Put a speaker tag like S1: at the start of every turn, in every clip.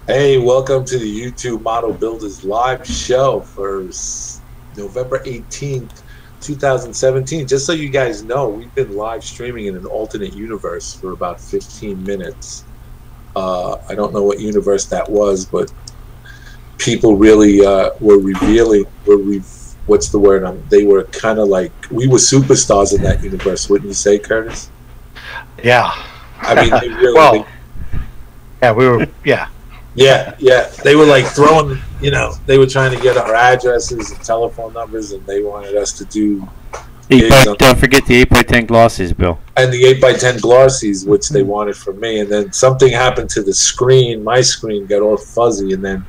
S1: Hey, welcome to the YouTube Model Builders live show for November 18th, 2017. Just so you guys know, we've been live streaming in an alternate universe for about 15 minutes. I don't know what universe that was, but people really were revealing, what's the word? They were kind of like, we were superstars in that universe, wouldn't you say, Curtis?
S2: Yeah.
S1: I mean, they really...
S2: Well, yeah, we were, yeah.
S1: Yeah. They were like throwing, they were trying to get our addresses and telephone numbers, and they wanted us to do.
S3: Don't forget the 8x10 glossies, Bill.
S1: And the 8x10 glossies, which they wanted from me. And then something happened to the screen. My screen got all fuzzy, and then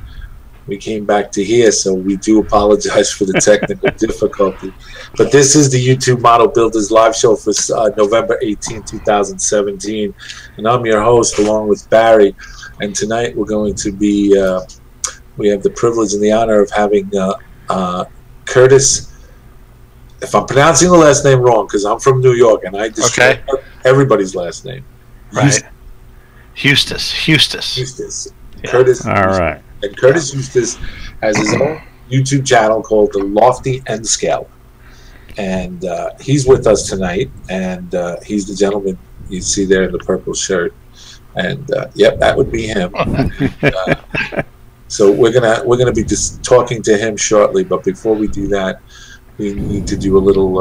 S1: we came back to here. So we do apologize for the technical difficulty. But this is the YouTube Model Builders live show for November 18, 2017. And I'm your host, along with Barry. And tonight we're going to be, we have the privilege and the honor of having Curtis, if I'm pronouncing the last name wrong, because I'm from New York and I destroy everybody's last name.
S2: Right. Eustace.
S1: Yeah. Curtis.
S3: All right.
S1: And Curtis Eustace has his own YouTube channel called The Lofty End Scale. And he's with us tonight, and he's the gentleman you see there in the purple shirt. And yep, that would be him. So we're gonna be just talking to him shortly. But before we do that, we need to do a little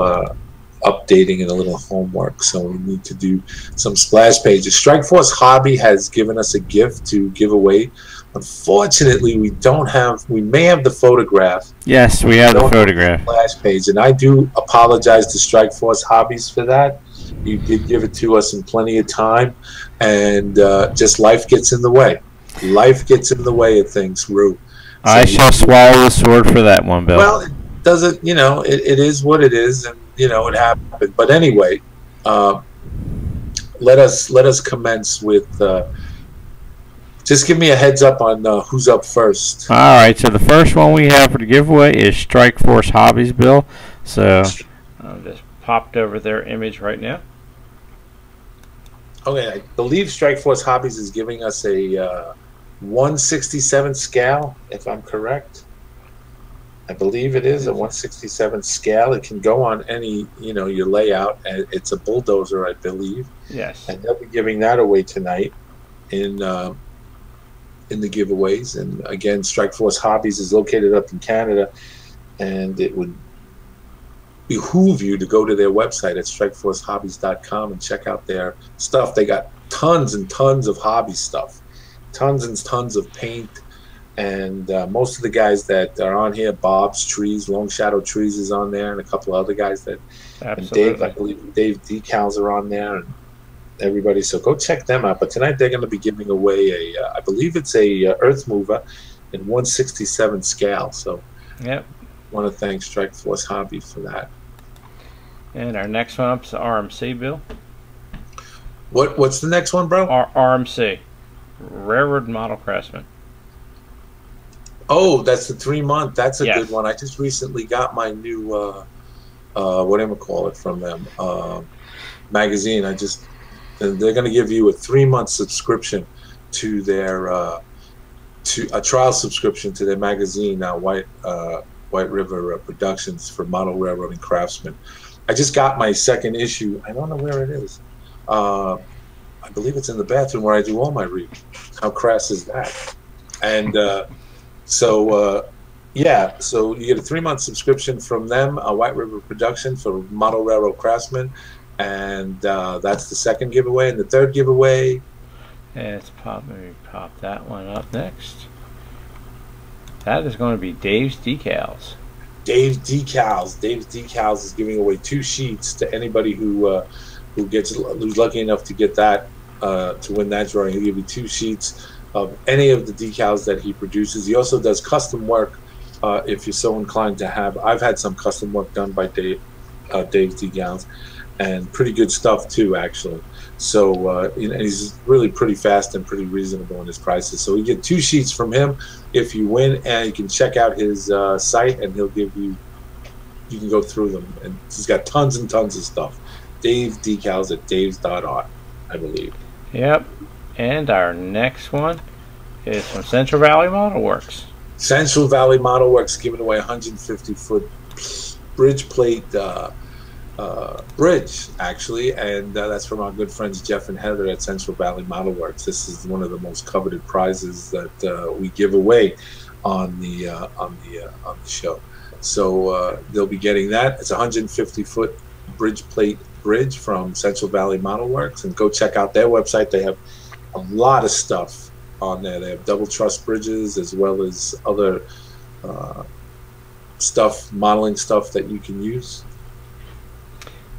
S1: updating and a little homework. So we need to do some splash pages. Strikeforce Hobby has given us a gift to give away. Unfortunately, we don't have. We may have the photograph.
S3: Yes, we have the photograph.
S1: Splash page, and I do apologize to Strikeforce Hobbies for that. You did give it to us in plenty of time, and just life gets in the way. Life gets in the way of things, Rue. So
S3: I shall swallow the sword for that one, Bill.
S1: Well, it doesn't, it is what it is, and it happened. But anyway, let us commence with. Just give me a heads up on who's up first.
S3: All right. So the first one we have for the giveaway is Strikeforce Hobbies, Bill. So
S2: I've just popped over their image right now.
S1: Okay, I believe Strikeforce Hobbies is giving us a 167 scale, if I'm correct. I believe it is a 167 scale. It can go on any, your layout. It's a bulldozer, I believe.
S2: Yes.
S1: And they'll be giving that away tonight in the giveaways. And again, Strikeforce Hobbies is located up in Canada, and it would behoove you to go to their website at strikeforcehobbies.com and check out their stuff. They got tons and tons of hobby stuff, tons and tons of paint, and most of the guys that are on here, Bob's Trees, Long Shadow Trees is on there, and a couple of other guys that,
S2: absolutely.
S1: and Dave, I believe Dave Decals are on there, and everybody. So go check them out. But tonight they're going to be giving away I believe it's a Earth Mover in 167 scale. So
S2: yep.
S1: Want to thank Strikeforce Hobby for that.
S2: And our next one up is RMC, Bill.
S1: What's the next one, bro?
S2: RMC, Railroad Model Craftsman.
S1: Oh, that's the 3-month. That's a
S2: yes.
S1: good one. I just recently got my new whatever from them magazine. They're going to give you a 3-month subscription to their to a trial subscription to their magazine now, White River Productions for Model Railroading Craftsmen. I just got my second issue. I don't know where it is. I believe it's in the bathroom where I do all my reading. How crass is that? And yeah, so you get a 3-month subscription from them, White River Production for Model Railroad Craftsmen, and that's the second giveaway. And the third giveaway.
S2: Yeah, let me pop that one up next. That is going to be Dave's Decals.
S1: Dave's Decals is giving away 2 sheets to anybody who's lucky enough to get that to win that drawing. He'll give you 2 sheets of any of the decals that he produces. He also does custom work if you're so inclined to have. I've had some custom work done by Dave's Decals, and pretty good stuff too, actually. So and he's really pretty fast and pretty reasonable in his prices. So you get 2 sheets from him if you win, and you can check out his site, and he'll give you. You can go through them, and he's got tons and tons of stuff. Dave Decals at daves.art, I believe.
S2: Yep. And our next one is from Central Valley Model Works.
S1: Central Valley Model Works giving away 150-foot bridge plate bridge, actually, and that's from our good friends Jeff and Heather at Central Valley Model Works. This is one of the most coveted prizes that we give away on the show. So they'll be getting that. It's a 150-foot bridge plate bridge from Central Valley Model Works, and go check out their website. They have a lot of stuff on there. They have double truss bridges as well as other stuff, modeling stuff that you can use.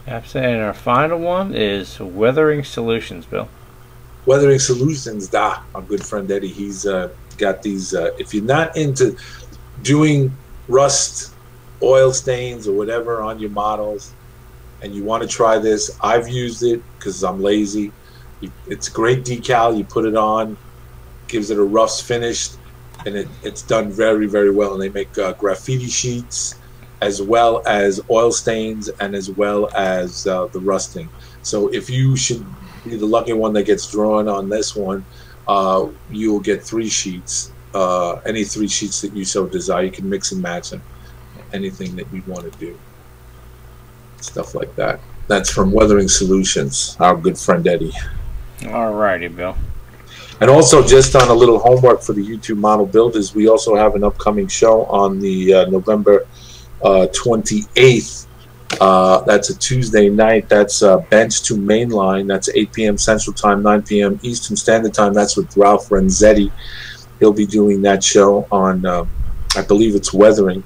S2: Absolutely. And our final one is Weathering Solutions, Bill.
S1: Weathering Solutions, our good friend Eddie, he's got these, if you're not into doing rust, oil stains, or whatever on your models, and you want to try this, I've used it because I'm lazy. It's a great decal. You put it on, gives it a rough finish, and it's done very, very well. And they make graffiti sheets as well as oil stains and as well as the rusting. So if you should be the lucky one that gets drawn on this one, you will get 3 sheets. Any 3 sheets that you so desire. You can mix and match them. Anything that you want to do. Stuff like that. That's from Weathering Solutions, our good friend Eddie.
S2: Alrighty, Bill.
S1: And also, just on a little homework for the YouTube model builders, we also have an upcoming show on the November 28th. That's a Tuesday night. That's Bench to Mainline. That's 8 p.m. Central Time, 9 p.m. Eastern Standard Time. That's with Ralph Renzetti. He'll be doing that show on, I believe it's weathering.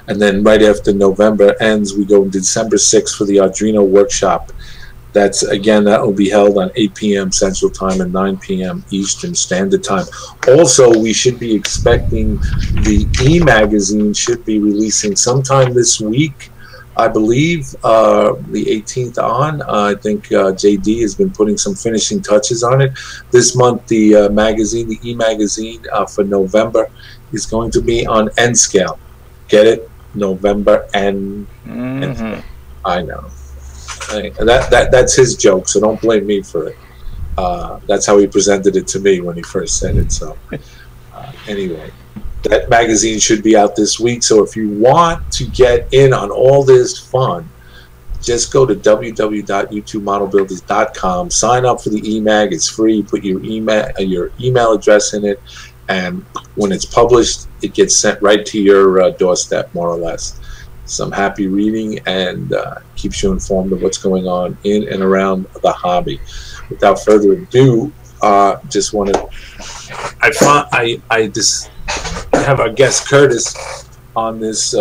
S1: And then right after November ends, we go December 6th for the Arduino workshop. That's, again, that will be held on 8 p.m. Central Time and 9 p.m. Eastern Standard Time. Also, we should be expecting the e-magazine should be releasing sometime this week, I believe, the 18th on. I think JD has been putting some finishing touches on it. This month, the magazine, the e-magazine for November is going to be on N scale. Get it? November N. I know. That's his joke, so don't blame me for it. That's how he presented it to me when he first said it. So anyway, that magazine should be out this week. So if you want to get in on all this fun, just go to www.youtubemodelbuilders.com. Sign up for the e-mag. It's free. You put your email address in it, and when it's published, it gets sent right to your doorstep, more or less. Some happy reading, and keeps you informed of what's going on in and around the hobby. Without further ado, just want to I just have our guest Curtis on this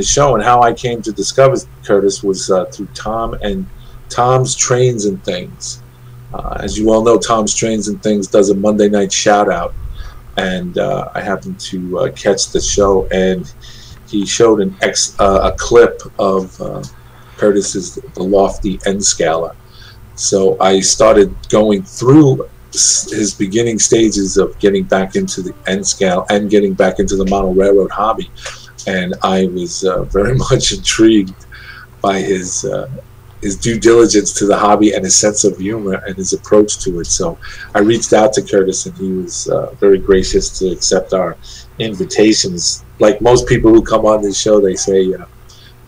S1: show, and how I came to discover Curtis was through Tom and Tom's Trains and Things. As you all know, Tom's Trains and Things does a Monday night shout out, and I happened to catch the show, and he showed a clip of Curtis's The Lofty N Scaler. So I started going through his beginning stages of getting back into the N scale and getting back into the model railroad hobby, and I was very much intrigued by his due diligence to the hobby and his sense of humor and his approach to it. So I reached out to Curtis, and he was very gracious to accept our invitations. Like most people who come on this show, they say,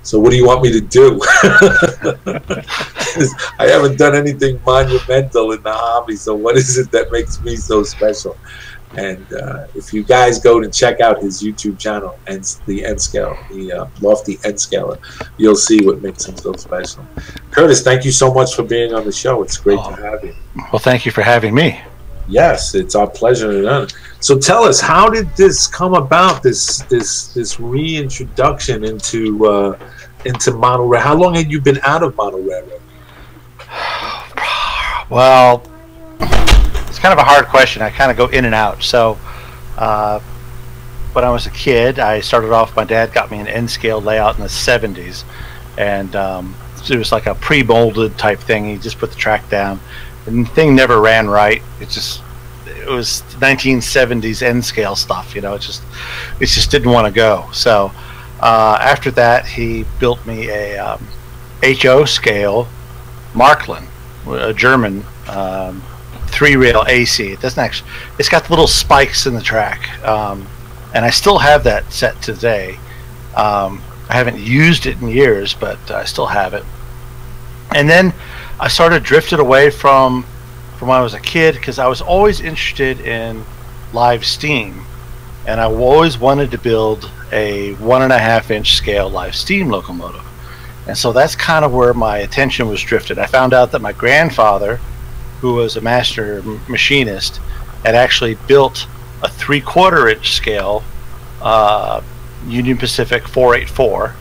S1: so what do you want me to do? I haven't done anything monumental in the hobby, so what is it that makes me so special? And if you guys go to check out his YouTube channel, and the N Scale, the Lofty N Scaler, you'll see what makes him so special. Curtis, thank you so much for being on the show. It's great to have you.
S4: Well, thank you for having me.
S1: Yes, it's our pleasure. So tell us, how did this come about? This reintroduction into model railroad. How long had you been out of model railroad?
S4: Well, it's kind of a hard question. I kind of go in and out. So when I was a kid, I started off, my dad got me an N-scale layout in the 70s, and it was like a pre-molded type thing. He just put the track down, and the thing never ran right. It was 1970s N-scale stuff, you know. It just didn't want to go. So after that, he built me a HO scale Marklin, a German 3 3-rail AC. It doesn't actually. It's got the little spikes in the track, and I still have that set today. I haven't used it in years, but I still have it. And then I started drifted away from when I was a kid, because I was always interested in live steam, and I always wanted to build a 1.5-inch scale live steam locomotive. And so that's kind of where my attention was drifted. I found out that my grandfather, who was a master machinist, had actually built a 3/4-inch scale Union Pacific 484,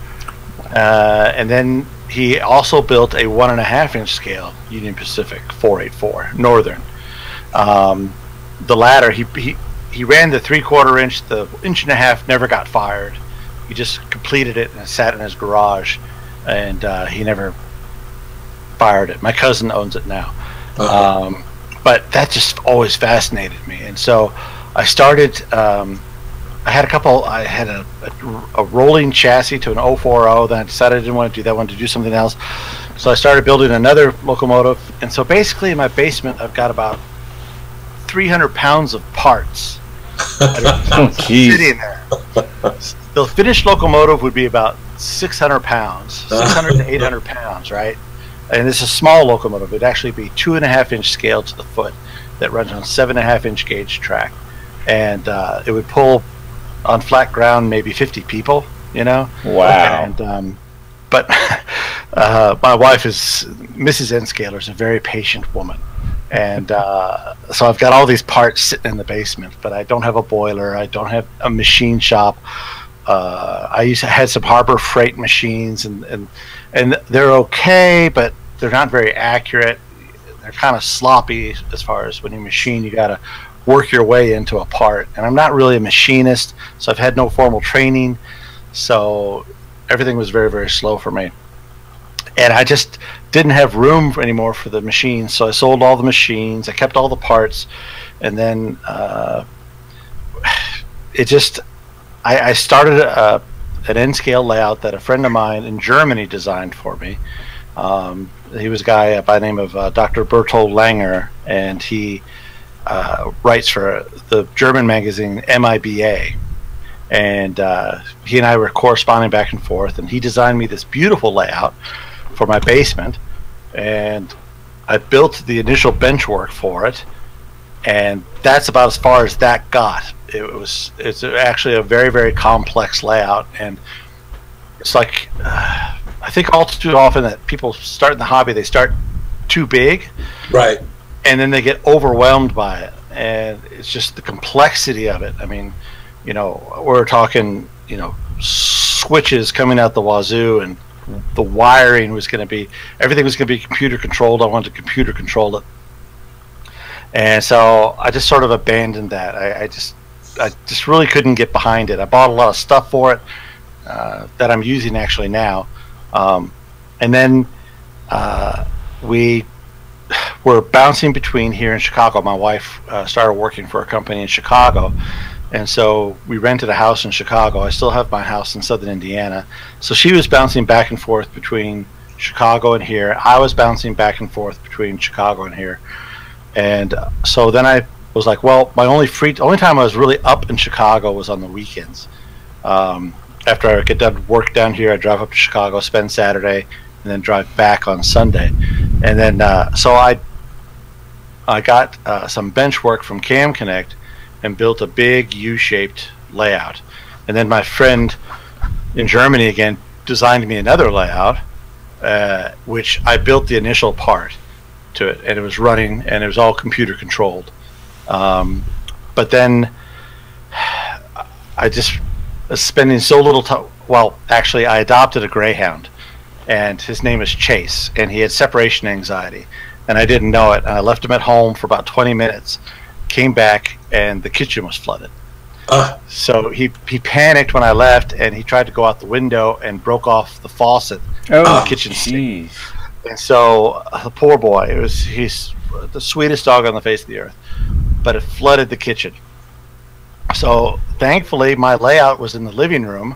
S4: and then he also built a 1.5-inch scale Union Pacific 484 Northern. The latter, he ran the 3/4-inch. The 1.5-inch never got fired. He just completed it and sat in his garage, and he never fired it. My cousin owns it now. But that just always fascinated me, and so I started. I had a rolling chassis to an 040. Then I decided I didn't want to do that. I wanted to do something else. So I started building another locomotive. And so basically in my basement, I've got about 300 pounds of parts sitting there. The finished locomotive would be about 600 pounds, 600 to 800 pounds, right? And it's a small locomotive. It'd actually be 2.5-inch scale to the foot that runs on 7.5-inch gauge track. And it would pull on flat ground maybe 50 people, you know.
S3: Wow.
S4: And but my wife is Mrs. Enscaler, is a very patient woman, and so I've got all these parts sitting in the basement, but I don't have a boiler. I don't have a machine shop. I had some Harbor Freight machines, and they're okay, but they're not very accurate. They're kind of sloppy as far as when you machine, you got to work your way into a part, and I'm not really a machinist, so I've had no formal training, so everything was very, very slow for me, and I just didn't have room anymore for the machines, so I sold all the machines. I kept all the parts, and then I started an N-scale layout that a friend of mine in Germany designed for me. He was a guy by the name of Dr. Bertold Langer, and he writes for the German magazine MIBA, and he and I were corresponding back and forth, and he designed me this beautiful layout for my basement, and I built the initial bench work for it, and that's about as far as that got. It's actually a very, very complex layout, and it's like I think all too often that people start in the hobby, they start too big,
S1: right,
S4: and then they get overwhelmed by it, and it's just the complexity of it. I mean, you know, we're talking, you know, switches coming out the wazoo, and the wiring was going to be, everything was going to be computer controlled. I wanted to computer control it, and so I just sort of abandoned that. I just really couldn't get behind it. I bought a lot of stuff for it that I'm using actually now, and then we were bouncing between here in Chicago. My wife started working for a company in Chicago, and so we rented a house in Chicago. I still have my house in southern Indiana, so she was bouncing back and forth between Chicago and here. I was bouncing back and forth between Chicago and here, and so then I was like, well, my only time I was really up in Chicago was on the weekends. After I get done work down here, I drive up to Chicago, spend Saturday, and then drive back on Sunday. And then so I got some bench work from Cam Connect and built a big U-shaped layout. And then my friend in Germany again designed me another layout, which I built the initial part to it, and it was running, and it was all computer controlled. But then I just was spending so little time. Well, actually, I adopted a greyhound, and his name is Chase, and he had separation anxiety, and I didn't know it, and I left him at home for about 20 minutes, came back, and the kitchen was flooded. So he panicked when I left, and he tried to go out the window and broke off the faucet on the kitchen sink. And so the poor boy, he's the sweetest dog on the face of the earth, but it flooded the kitchen. So thankfully my layout was in the living room,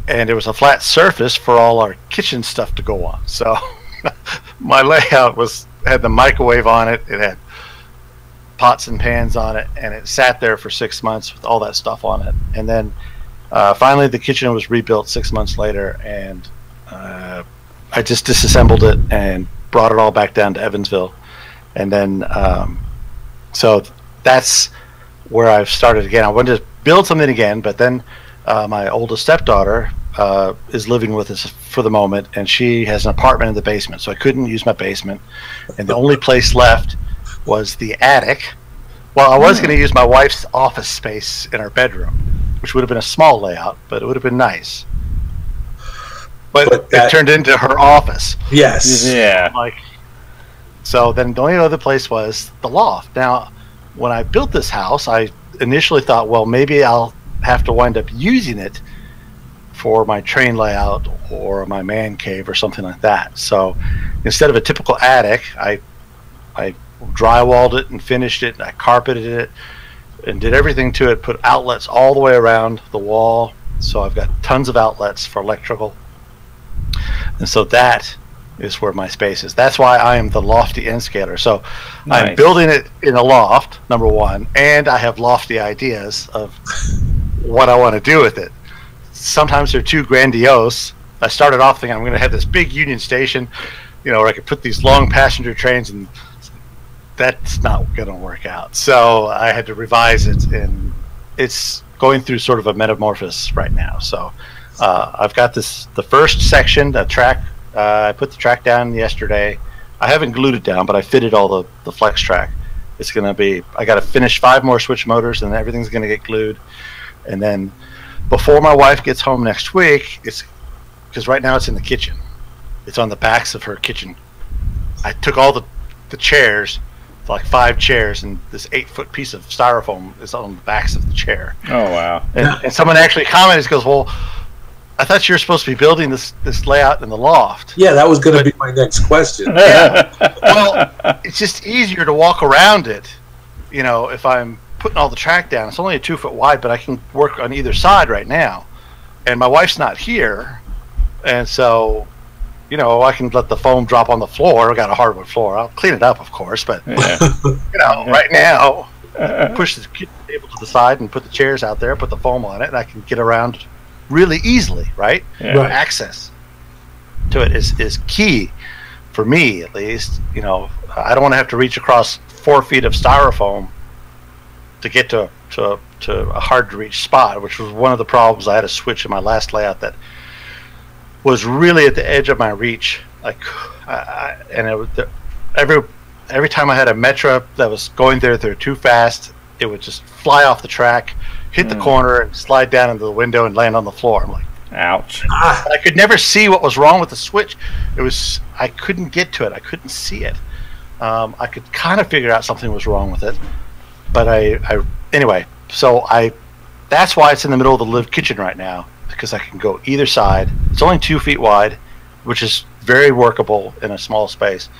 S4: and it was a flat surface for all our kitchen stuff to go on. So my layout had the microwave on it. It had pots and pans on it, and it sat there for 6 months with all that stuff on it. And then finally the kitchen was rebuilt 6 months later, and I just disassembled it and brought it all back down to Evansville. And then so that's where I've started again. I wanted to build something again, but then my oldest stepdaughter is living with us for the moment, and she has an apartment in the basement, so I couldn't use my basement, and the only place left was the attic. Well, I was going to use my wife's office space in our bedroom, which would have been a small layout, but it would have been nice. But it turned into her office.
S1: Yes.
S2: Yeah.
S4: So then the only other place was the loft. Now, when I built this house, I initially thought, well, maybe I'll have to wind up using it for my train layout or my man cave or something like that. So instead of a typical attic, I drywalled it and finished it, and I carpeted it and did everything to it, put outlets all the way around the wall. So I've got tons of outlets for electrical. And so that is where my space is. That's why I am the lofty end scaler. So
S2: Nice.
S4: I'm building it in a loft, number one, and I have lofty ideas of what I want to do with it. Sometimes they're too grandiose. I started off thinking I'm going to have this big Union Station, where I could put these long passenger trains, and that's not going to work out. So I had to revise it, and it's going through sort of a metamorphosis right now. So I've got the first section, the track. I put the track down yesterday. I haven't glued it down, but I fitted all the flex track. It's going to be, I got to finish 5 more switch motors, and everything's going to get glued. And then before my wife gets home next week, it's because right now it's in the kitchen. It's on the backs of her kitchen. I took all the chairs, like 5 chairs, and this 8-foot piece of styrofoam is on the backs of the chair.
S2: Oh, wow.
S4: And someone actually commented, goes, well, I thought you were supposed to be building this layout in the loft.
S1: Yeah, that was going to be my next question.
S4: Yeah. Well, it's just easier to walk around it, if I'm putting all the track down. It's only a 2-foot wide, but I can work on either side right now. And my wife's not here, and so, I can let the foam drop on the floor. I got a hardwood floor. I'll clean it up, of course, but right now, push the kitchen table to the side and put the chairs out there, put the foam on it, and I can get around really easily, right?
S2: Yeah. Right.
S4: Access to it is key for me, at least. I don't want to have to reach across 4 feet of styrofoam to get to a hard to reach spot, which was one of the problems. I had a switch in my last layout that was really at the edge of my reach. Every time I had a Metra that was going there, they're too fast, it would just fly off the track, hit the corner, and slide down into the window and land on the floor. I'm like,
S2: ouch.
S4: I could never see what was wrong with the switch. I couldn't get to it. I couldn't see it. I could kind of figure out something was wrong with it, but anyway. So that's why it's in the middle of the live kitchen right now, because I can go either side. It's only 2 feet wide, which is very workable in a small space,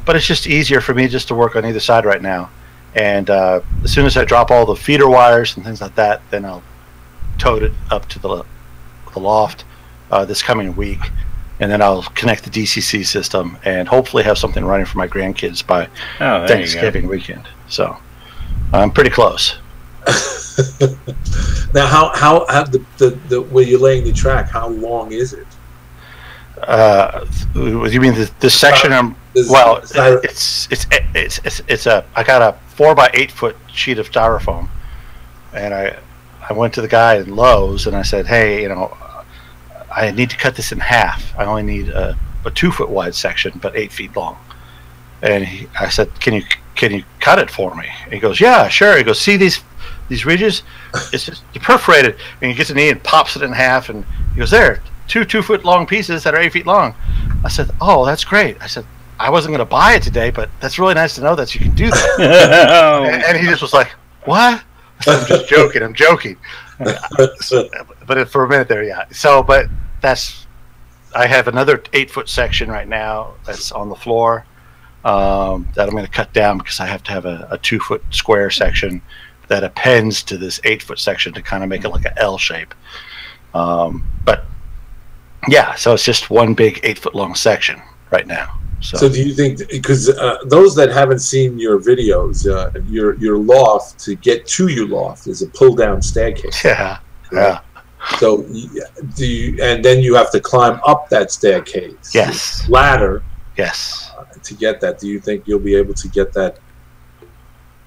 S4: but it's just easier for me just to work on either side right now. And as soon as I drop all the feeder wires and things like that, then I'll tote it up to the loft this coming week, and then I'll connect the DCC system and hopefully have something running for my grandkids by Thanksgiving weekend. So I'm pretty close.
S1: Now, how the where you're laying the track? How long is it?
S4: You mean this section? It's I got a 4 by 8 foot sheet of styrofoam, and I went to the guy at Lowe's and I said, hey, I need to cut this in half. I only need a 2 foot wide section, but 8 feet long. And I said, can you cut it for me? And he goes, yeah, sure. He goes, see these ridges? It's just perforated. And he gets a knee and pops it in half, and he goes, there, 2 2-foot long pieces that are 8 feet long. I said, oh, that's great. I said, I wasn't going to buy it today, but that's really nice to know that you can do that. and he just was like, what? I said, I'm joking. But for a minute there, yeah. So, but I have another 8 foot section right now that's on the floor that I'm going to cut down because I have to have a 2 foot square section that appends to this 8 foot section to kind of make it like an L shape. But yeah, so it's just one big 8 foot long section right now.
S1: So do you think, because those that haven't seen your videos, your loft, to get to your loft is a pull down staircase?
S4: Yeah,
S1: right? So do you, and then you have to climb up that staircase?
S4: Yes.
S1: Ladder.
S4: Yes.
S1: To get that, do you think you'll be able to get that?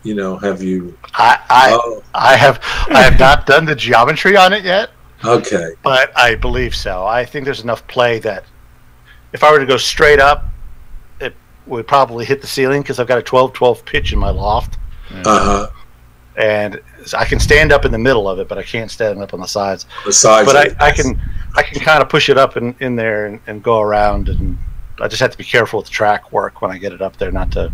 S1: You know, have you?
S4: I have not done the geometry on it yet.
S1: Okay.
S4: But I believe so. I think there's enough play that if I were to go straight up, it would probably hit the ceiling because I've got a 12-12 pitch in my loft. And I can stand up in the middle of it, but I can't stand up on the sides. But I can kind of push it up in there and go around, and I just have to be careful with the track work when I get it up there, not to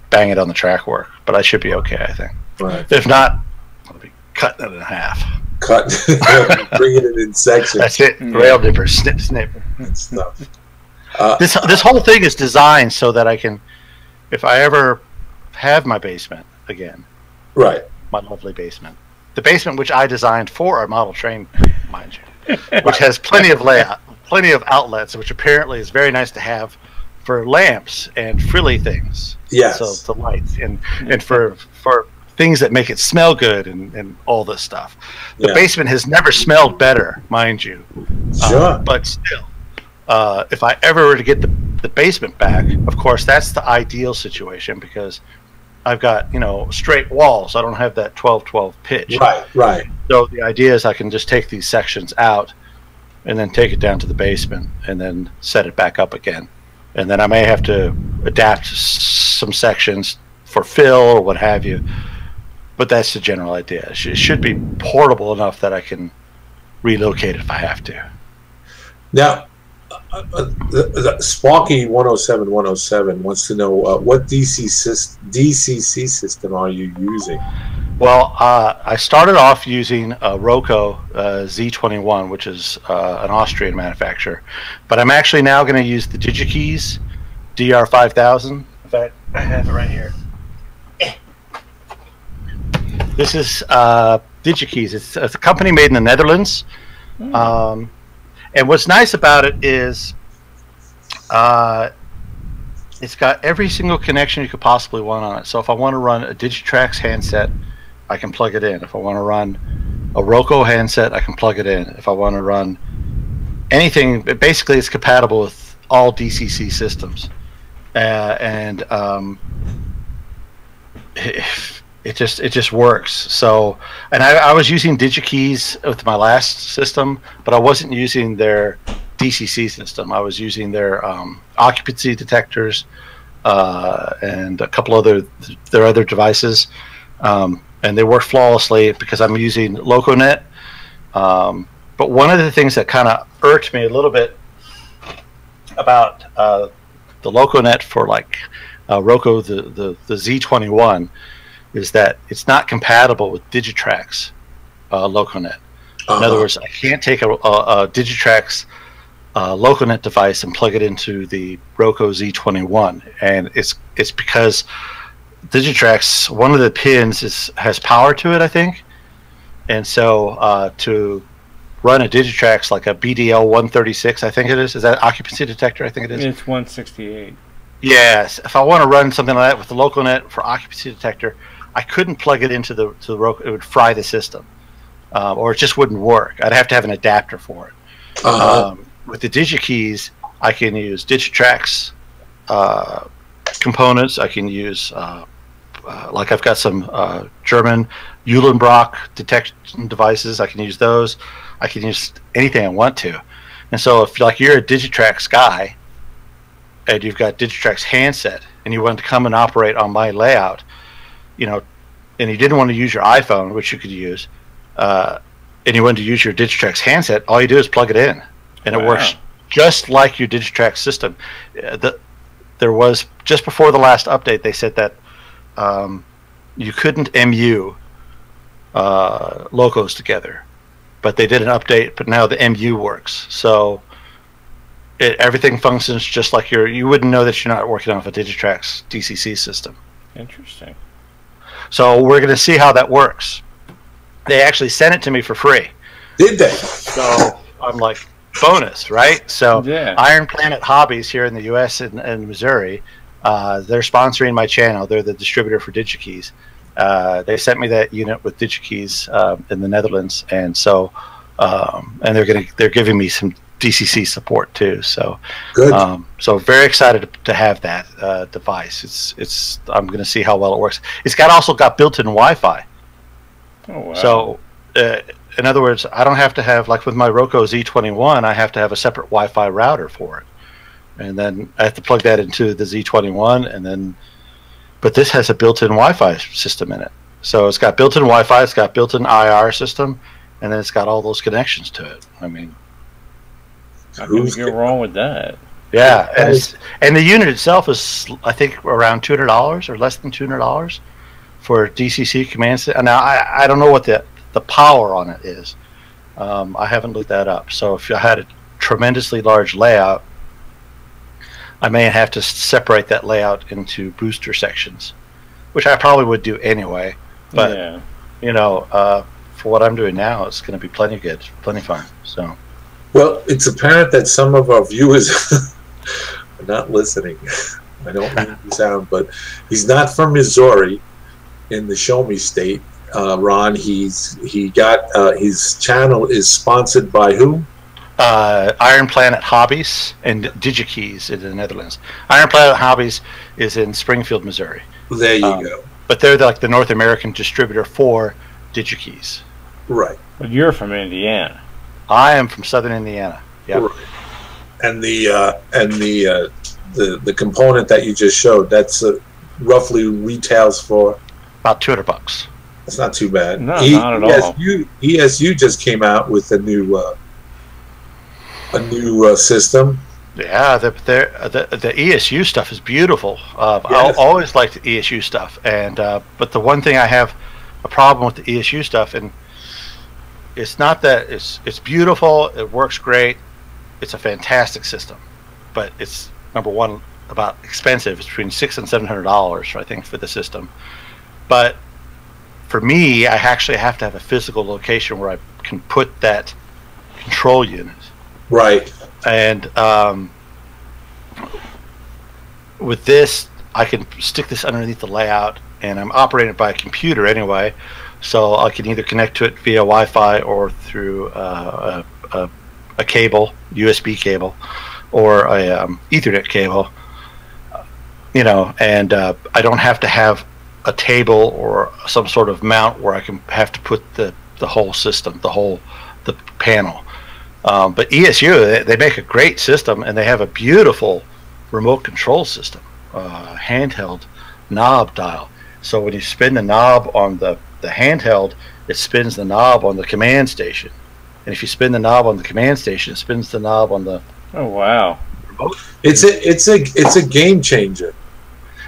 S4: bang it on the track work. But I should be okay, I think.
S1: Right.
S4: If not, I'll be cutting it in half.
S1: Bringing it in sections.
S4: That's it. Rail dipper, snip, snip.
S1: And stuff.
S4: This whole thing is designed so that I can, if I ever have my basement again,
S1: right,
S4: my lovely basement, the basement which I designed for our model train, mind you, which has plenty of layout, plenty of outlets, which apparently is very nice to have for lamps and frilly things.
S1: Yes.
S4: So the lights and for things that make it smell good and all this stuff. The basement has never smelled better, mind you.
S1: Sure.
S4: But still, if I ever were to get the basement back, of course, that's the ideal situation because I've got, straight walls. I don't have that 12-12 pitch.
S1: Right.
S4: So the idea is I can just take these sections out and then take it down to the basement and then set it back up again. And then I may have to adapt some sections for fill or what have you. But that's the general idea. It should be portable enough that I can relocate if I have to.
S1: Now, the Sparky 107 wants to know what DCC system are you using?
S4: Well, I started off using a Roku Z21, which is an Austrian manufacturer. But I'm actually now going to use the DigiKeys DR5000. In fact, I have it right here. This is DigiKeys. It's a company made in the Netherlands. And what's nice about it is it's got every single connection you could possibly want on it. So if I want to run a Digitrax handset, I can plug it in. If I want to run a Roku handset, I can plug it in. If I want to run anything, basically it's compatible with all DCC systems. It just works. So, and I was using DigiKeys with my last system, but I wasn't using their DCC system. I was using their occupancy detectors and a couple their other devices, and they work flawlessly because I'm using LocoNet. But one of the things that kind of irked me a little bit about the LocoNet for like Roku, the Z21, is that it's not compatible with Digitrax LocoNet. In other words, I can't take a Digitrax LocoNet device and plug it into the Roku Z21, and it's because Digitrax, one of the pins has power to it, I think, and so to run a Digitrax like a BDL 136, I think it is that occupancy detector? I think it is.
S2: It's 168.
S4: Yes, if I want to run something like that with the LocoNet for occupancy detector, I couldn't plug it into the Roku. It would fry the system, or it just wouldn't work. I'd have to have an adapter for it. With the DigiKeys, I can use Digitrax components. I can use, like I've got some German Uhlenbrock detection devices. I can use those. I can use anything I want to. And so if you're a Digitrax guy and you've got Digitrax handset and you want to come and operate on my layout, and you didn't want to use your iPhone, which you could use, and you wanted to use your Digitrax handset, all you do is plug it in, and it works just like your Digitrax system. There was, just before the last update, they said that you couldn't MU locos together, but they did an update, but now the MU works. So everything functions just like you wouldn't know that you're not working off a Digitrax DCC system.
S2: Interesting.
S4: So we're going to see how that works. They actually sent it to me for free.
S1: Did they?
S4: So I'm like, bonus, right? So
S2: Yeah.
S4: Iron Planet Hobbies here in the U.S. and Missouri, they're sponsoring my channel. They're the distributor for DigiKeys. They sent me that unit with DigiKeys in the Netherlands, and so and they're giving me some DCC support too. So
S1: Good.
S4: So very excited to have that device. It's I'm going to see how well it works. It's also got built-in Wi-Fi.
S2: Oh wow.
S4: So in other words, I don't have to have, like with my Roku Z21, I have to have a separate Wi-Fi router for it, and then I have to plug that into the Z21, and then. But this has a built-in Wi-Fi system in it. So it's got built-in Wi-Fi, it's got built-in IR system, and then it's got all those connections to it. I mean,
S2: how can you go wrong with that?
S4: yeah, and the unit itself is, I think, around $200 or less than $200 for DCC commands. Now, I don't know what the power on it is. I haven't looked that up. So if I had a tremendously large layout, I may have to separate that layout into booster sections, which I probably would do anyway. But
S2: Yeah.
S4: you know, for what I'm doing now, it's going to be plenty good, plenty fun. So
S1: Well, it's apparent that some of our viewers are not listening. I don't mean to sound, but he's not from Missouri in the Show Me State. Ron, he got his channel is sponsored by who?
S4: Iron Planet Hobbies and DigiKeys in the Netherlands. Iron Planet Hobbies is in Springfield, Missouri.
S1: There you go.
S4: But they're like the North American distributor for DigiKeys.
S1: Right.
S2: But you're from Indiana.
S4: I am from Southern Indiana. Yep.
S1: Right. And the component that you just showed, that's roughly retails for
S4: About $200.
S1: That's not too bad.
S2: No, not at all.
S1: ESU just came out with a new system.
S4: Yeah, the ESU stuff is beautiful.
S1: Yes.
S4: I always liked the ESU stuff, and but the one thing I have a problem with the ESU stuff, and it's not that it's beautiful, it works great, it's a fantastic system, but it's number one about expensive. It's between $600 and $700, I think, for the system. But for me, I actually have to have a physical location where I can put that control unit.
S1: Right.
S4: And with this, I can stick this underneath the layout, and I'm operating it by a computer anyway, so I can either connect to it via Wi-Fi or through a cable, USB cable, or a Ethernet cable. You know, and I don't have to have a table or some sort of mount where I can have to put the whole system, the panel. But ESU, they make a great system, and they have a beautiful remote control system, handheld knob dial. So when you spin the knob on the handheld, it spins the knob on the command station. And if you spin the knob on the command station, it spins the knob on the
S2: Oh wow.
S4: remote.
S1: It's a game changer.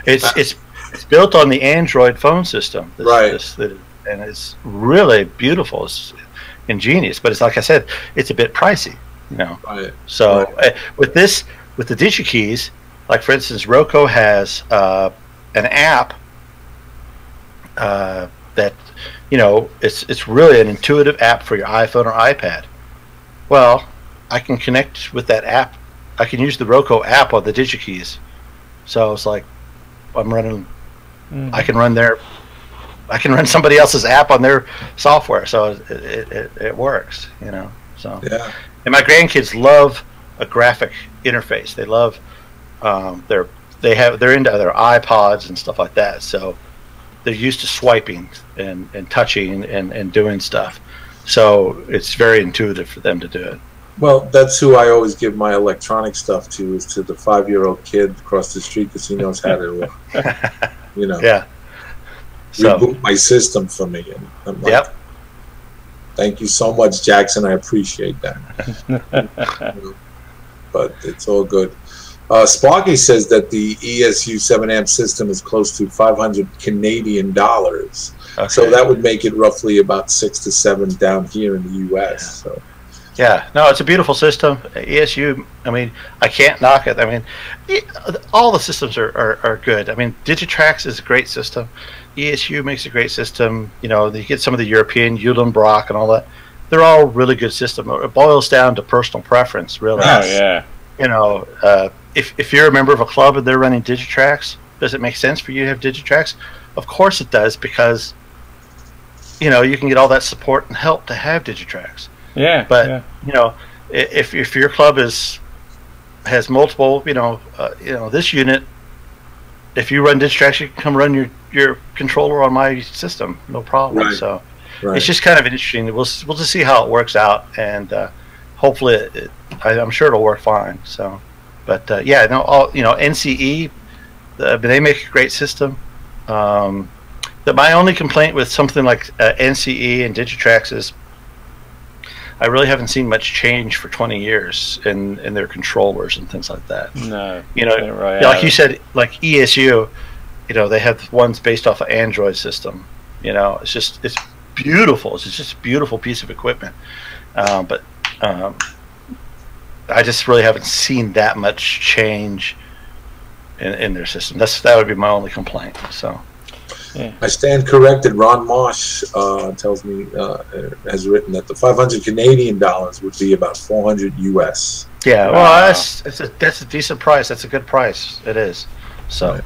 S4: It's built on the Android phone system.
S1: Right.
S4: And it's really beautiful. It's ingenious, but it's like I said, it's a bit pricey, you know.
S1: Right.
S4: So
S1: Right.
S4: with the DigiKeys, like for instance, Roku has an app that, you know, it's really an intuitive app for your iPhone or iPad. Well, I can connect with that app. I can use the Roku app on the DigiKeys. So it's like I'm running. I can run somebody else's app on their software, so it works, you know. So
S1: Yeah.
S4: and my grandkids love a graphic interface. They love they're into their iPods and stuff like that. So they're used to swiping and touching and doing stuff. So it's very intuitive for them to do it.
S1: Well, that's who I always give my electronic stuff to, is to the 5-year-old kid across the street, because he knows how to, you know,
S4: Yeah. So
S1: reboot my system for me. And I'm like,
S4: yep.
S1: thank you so much, Jackson. I appreciate that. But it's all good. Sparky says that the ESU 7-amp system is close to 500 Canadian dollars.
S4: Okay.
S1: So that would make it roughly about 6 to 7 down here in the U.S. So.
S4: Yeah, no, it's a beautiful system. ESU, I mean, I can't knock it. I mean, all the systems are good. I mean, Digitrax is a great system. ESU makes a great system. You know, you get some of the European Uhlenbrock and all that. they're all really good systems. It boils down to personal preference, really.
S2: Oh yeah.
S4: You know, if you're a member of a club and they're running Digitrax, does it make sense for you to have Digitrax? Of course it does, because you know you can get all that support and help to have Digitrax.
S2: Yeah.
S4: But you know, if your club has multiple, this unit, if you run Digitrax, you can come run your controller on my system, no problem.
S1: Right.
S4: So
S1: Right.
S4: it's just kind of interesting. We'll just see how it works out, and hopefully I'm sure it'll work fine. So, but yeah, no, NCE, they make a great system. My only complaint with something like NCE and Digitrax is I really haven't seen much change for 20 years in their controllers and things like that.
S2: No.
S4: Really like you said, like ESU, they have ones based off of Android system. It's beautiful. It's just a beautiful piece of equipment. But I just really haven't seen that much change in their system. That would be my only complaint. So.
S2: Yeah.
S1: I stand corrected. Ron Marsh tells me, has written that the 500 Canadian dollars would be about 400 US.
S4: Yeah, well, that's a decent price. That's a good price. It is. So.
S1: Right.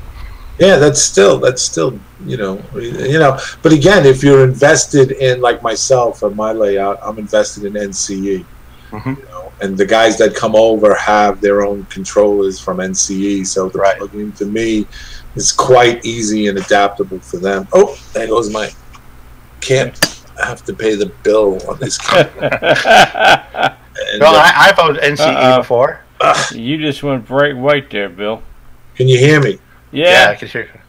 S1: Yeah, that's still, But again, if you're invested in, like myself or my layout, I'm invested in NCE. Mm-hmm. And the guys that come over have their own controllers from NCE, so the plugin to me is quite easy and adaptable for them. Oh, there goes my. Can't have to pay the bill on this camera.
S4: I've owned NCE before.
S2: You just went bright white there, Bill.
S1: Can you hear me?
S4: Yeah, I can hear you.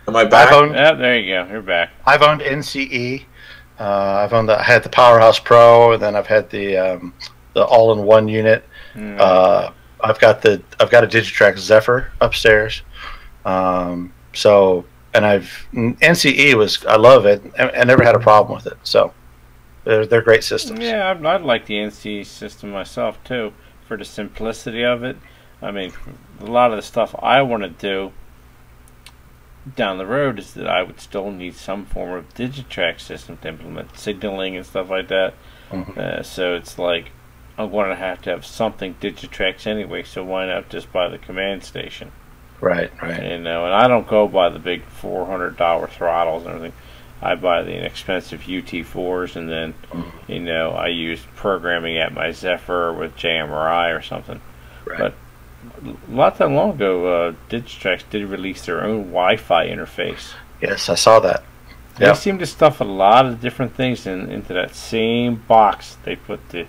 S1: Am I back?
S2: There you go. You're back.
S4: I've owned NCE. I had the Powerhouse Pro, and then I've had the all-in-one unit. Mm. I've got a Digitrax Zephyr upstairs. NCE I love it. I never had a problem with it. So they're great systems.
S2: Yeah, I'd like the NCE system myself too, for the simplicity of it. I mean, a lot of the stuff I want to do down the road is that I would still need some form of Digitrax system to implement signaling and stuff like that. Mm-hmm. So it's like I'm going to have something Digitrax anyway, so why not just buy the command station?
S4: Right.
S2: And I don't go by the big $400 throttles and everything. I buy the inexpensive UT4s, and then I use programming at my Zephyr with JMRI or something.
S4: Right.
S2: But not that long ago, Digitrax did release their own Wi-Fi interface.
S4: Yes, I saw that.
S2: They seem to stuff a lot of different things into that same box. They put the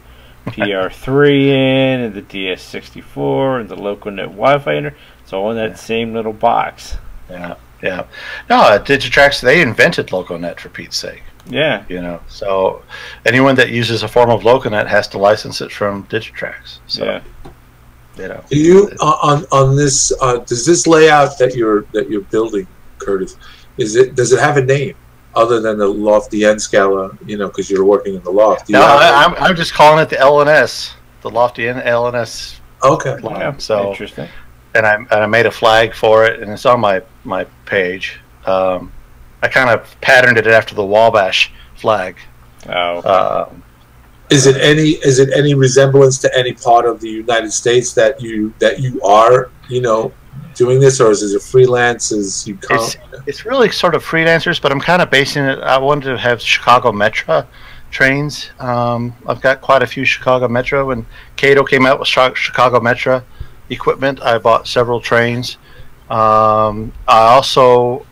S2: PR3 in, and the DS64, and the LocoNet Wi-Fi interface. It's all in that same little box.
S4: Yeah. No, Digitrax, they invented LocoNet, for Pete's sake.
S2: Yeah.
S4: So anyone that uses a form of LocoNet has to license it from Digitrax. So.
S2: Yeah.
S1: Do you on this? Does this layout that you're building, Curtis? Does it have a name other than the Lofty N Scala? Because you're working in the loft.
S4: I'm just calling it the LNS, the Lofty N LNS.
S1: Okay.
S4: Line.
S2: Yeah,
S4: so
S2: interesting.
S4: And I made a flag for it, and it's on my page. I kind of patterned it after the Wabash flag.
S2: Oh. Okay.
S1: Is it any resemblance to any part of the United States that you are doing this, or is it a freelance as you come?
S4: It's really sort of freelancers, but I'm kind of basing it. I wanted to have Chicago Metro trains. I've got quite a few Chicago Metro. When Cato came out with Chicago Metro equipment, I bought several trains. I also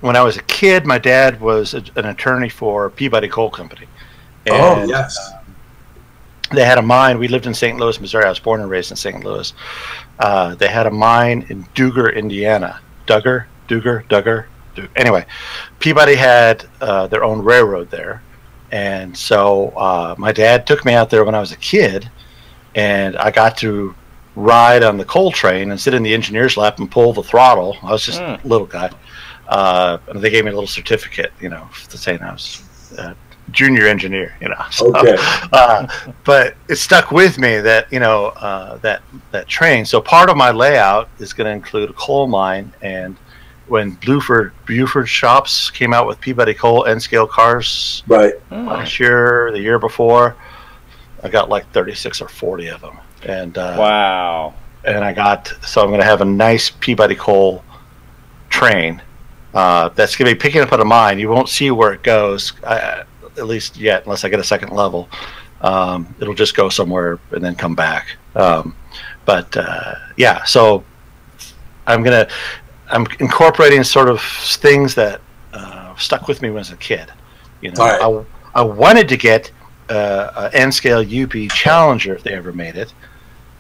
S4: when I was a kid, my dad was an attorney for Peabody Coal Company. And,
S1: yes.
S4: They had a mine. We lived in St. Louis, Missouri. I was born and raised in St. Louis. They had a mine in Duggar, Indiana. Duggar. Anyway, Peabody had their own railroad there. And so my dad took me out there when I was a kid, and I got to ride on the coal train and sit in the engineer's lap and pull the throttle. I was just a little guy. And they gave me a little certificate, saying I was a junior engineer, So,
S1: okay.
S4: But it stuck with me that, that train. So part of my layout is going to include a coal mine and when Buford shops came out with Peabody Coal N scale cars
S1: Right.
S4: last year, the year before. I got like 36 or 40 of them, and
S2: Wow.
S4: And I'm going to have a nice Peabody Coal train that's going to be picking up at a mine. You won't see where it goes, at least yet, unless I get a second level. It'll just go somewhere and then come back. Yeah, so I'm incorporating sort of things that stuck with me when I was a kid. You know,
S1: Right.
S4: I wanted to get an N-scale UP Challenger if they ever made it,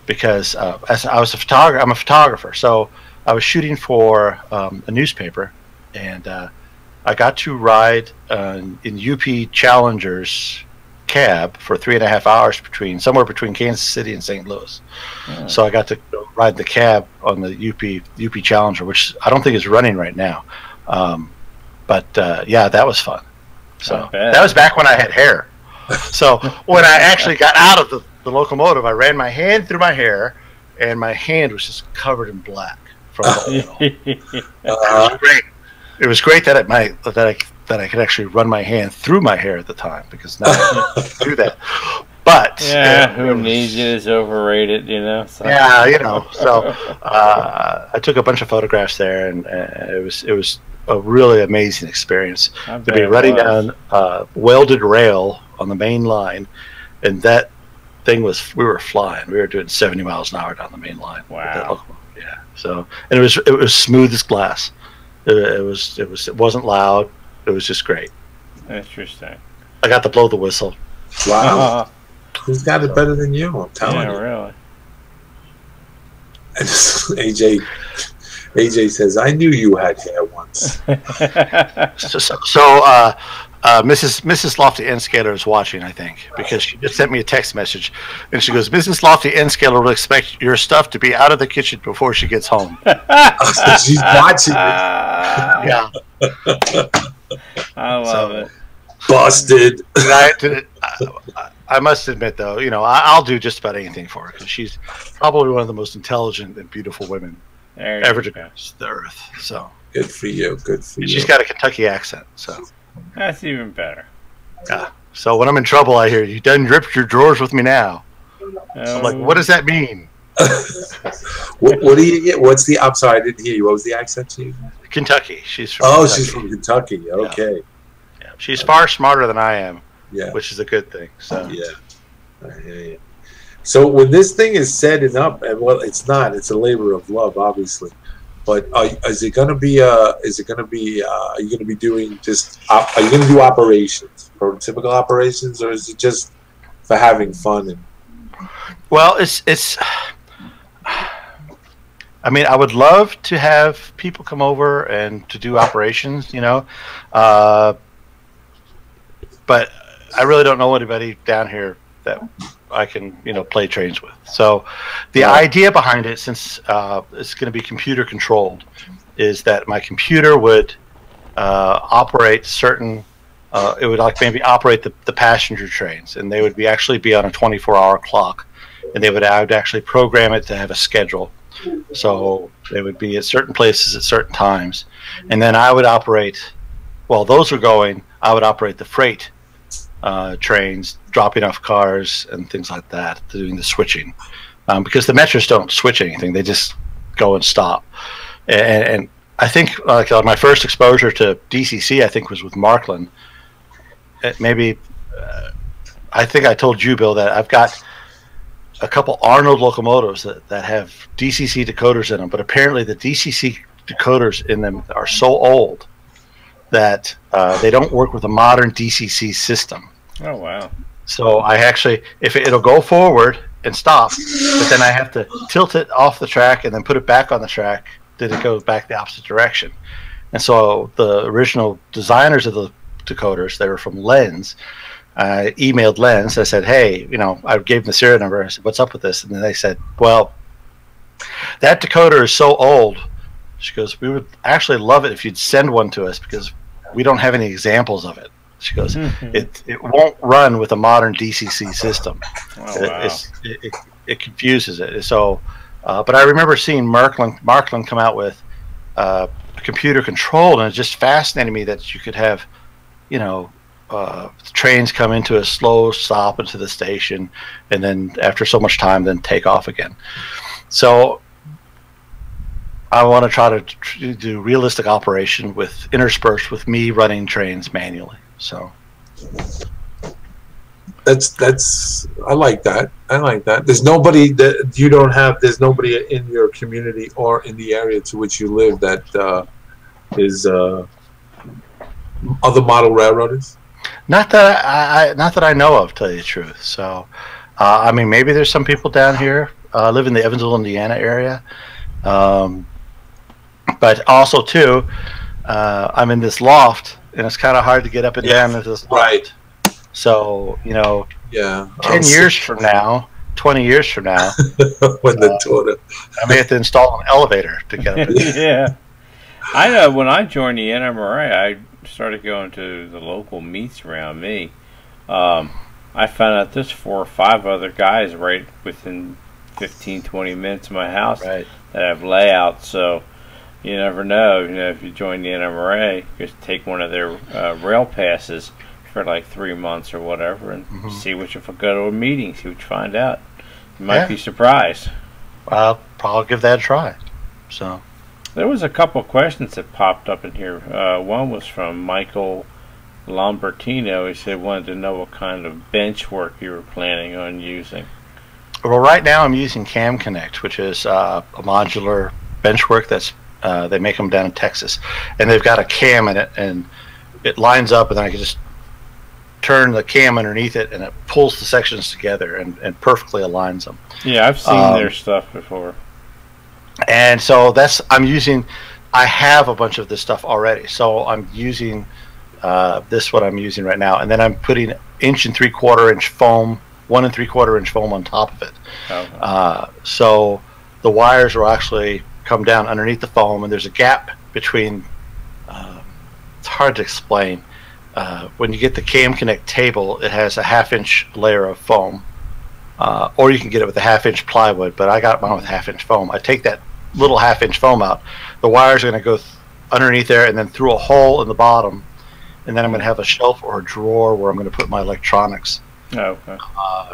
S4: because as I was I'm a photographer, so I was shooting for a newspaper, and I got to ride in UP Challenger's cab for 3.5 hours somewhere between Kansas City and St. Louis. So I got to ride the cab on the UP Challenger, which I don't think is running right now. Yeah, that was fun. So that was back when I had hair. So when I actually got out of the locomotive, I ran my hand through my hair, and my hand was just covered in black from the oil. It was great. It was great that I could actually run my hand through my hair at the time, because now I can't do that. But
S2: yeah, who needs it is overrated, you know. So.
S4: Yeah, you know. So I took a bunch of photographs there, and it was a really amazing experience to be running down welded rail on the main line, and that thing we were flying. We were doing 70 miles an hour down the main line.
S2: Wow.
S4: Yeah. So, and it was smooth as glass. It wasn't loud. It was just great.
S2: Interesting.
S4: I got to blow the whistle.
S1: Wow. Who's got it better than you? I'm telling you.
S2: Yeah,
S1: really. AJ says, I knew you had hair once.
S4: Mrs. Lofty N-Scaler is watching, I think, because she just sent me a text message, and she goes, Mrs. Lofty N-Scaler will expect your stuff to be out of the kitchen before she gets home.
S1: She's watching it.
S4: Yeah.
S2: I love it.
S1: Busted.
S4: I must admit, though, you know, I'll do just about anything for her, because she's probably one of the most intelligent and beautiful women ever to grace the earth. So
S1: good for you. Good for you.
S4: She's got a Kentucky accent, so
S2: that's even better.
S4: Yeah. So when I'm in trouble, I hear, you done ripped your drawers with me now. I'm like, what does that mean?
S1: What do you get? What's the? I'm sorry, I didn't hear you. What was the accent?
S4: Kentucky. She's from.
S1: Oh,
S4: Kentucky.
S1: she's from Kentucky. Okay.
S4: Yeah. She's far smarter than I am.
S1: Yeah.
S4: Which is a good thing. So
S1: yeah. I hear you. So when this thing is set and up, and well, it's not. It's a labor of love, obviously. But is it going to be? Is it going to be? Are you going to be doing just? Are you going to do operations, prototypical operations, or is it just for having fun?
S4: Well, it's. I mean, I would love to have people come over and to do operations, you know, but I really don't know anybody down here that I can, you know, play trains with. So the idea behind it, since it's going to be computer controlled, is that my computer would operate certain. It would like maybe operate the passenger trains, and they would actually be on a 24-hour clock, and I would actually program it to have a schedule. So they would be at certain places at certain times, and then I would operate. While those were going, I would operate the freight trains, dropping off cars and things like that, doing the switching, because the metros don't switch anything; they just go and stop. And I think like my first exposure to DCC, I think, was with Markland. Maybe I think I told you, Bill, that I've got a couple Arnold locomotives that have DCC decoders in them, but apparently the DCC decoders in them are so old that they don't work with a modern DCC system.
S2: Oh, wow.
S4: So I actually, it'll go forward and stop, but then I have to tilt it off the track and then put it back on the track, then it goes back the opposite direction. And so the original designers of the decoders, they were from Lens, I emailed Lens. I said, hey, you know, I gave them the serial number. I said, what's up with this? And then they said, well, that decoder is so old. She goes, we would actually love it if you'd send one to us, because we don't have any examples of it. She goes, it won't run with a modern DCC system.
S2: Oh, wow.
S4: It confuses it. So, but I remember seeing Markland come out with computer controlled, and it just fascinated me that you could have, you know, trains come into a slow stop into the station, and then after so much time, then take off again. So I want to try to do realistic operation with interspersed with me running trains manually. So
S1: that's I like that. I like that. There's nobody that you don't have. There's nobody in your community or in the area to which you live that is other model railroaders.
S4: Not that I know of, to tell you the truth. So I mean, maybe there's some people down here. I live in the Evansville, Indiana area. But also too, I'm in this loft, and it's kind of hard to get up and down into this loft.
S1: Right.
S4: So, you know, 10
S1: years
S4: years from now, 20 years from now,
S1: when the daughter,
S4: I may have to install an elevator to get up.
S2: Yeah. I know when I joined the NMRA, I started going to the local meets around me. I found out there's 4 or 5 other guys right within 15-20 minutes of my house that have layouts. So you never know. You know, if you join the NMRA, just take one of their rail passes for like 3 months or whatever, and see what you go to a meeting, see what you find out. You might be surprised.
S4: I'll probably give that a try. So
S2: there was a couple questions that popped up in here. One was from Michael Lambertino. He said wanted to know what kind of bench work you were planning on using.
S4: Well, right now I'm using Cam Connect, which is a modular bench work that's they make them down in Texas, and they've got a cam in it, and it lines up, and then I can just turn the cam underneath it, and it pulls the sections together and perfectly aligns them. Yeah,
S2: I've seen their stuff before.
S4: And so I have a bunch of this stuff already. So I'm using what I'm using right now, and then I'm putting 1 3/4 inch foam, 1 3/4 inch foam on top of it. Okay. So the wires will actually come down underneath the foam, and there's a gap between. It's hard to explain. When you get the Cam Connect table, it has a 1/2 inch layer of foam, or you can get it with a 1/2 inch plywood. But I got mine with 1/2 inch foam. I take that little 1/2 inch foam out. The wires are going to go underneath there, and then through a hole in the bottom, and then I'm going to have a shelf or a drawer where I'm going to put my electronics.
S2: Okay.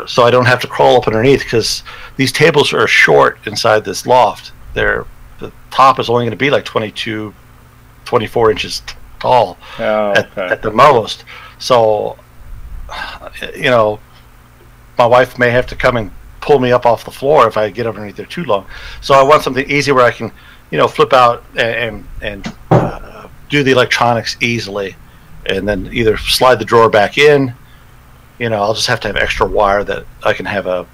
S4: So I don't have to crawl up underneath, because these tables are short inside this loft. The top is only going to be like 22, 24 inches tall at the most. So, you know, my wife may have to come and pull me up off the floor if I get underneath there too long. So I want something easy where I can, you know, flip out and do the electronics easily, and then either slide the drawer back in. You know, I'll just have to have extra wire that I can have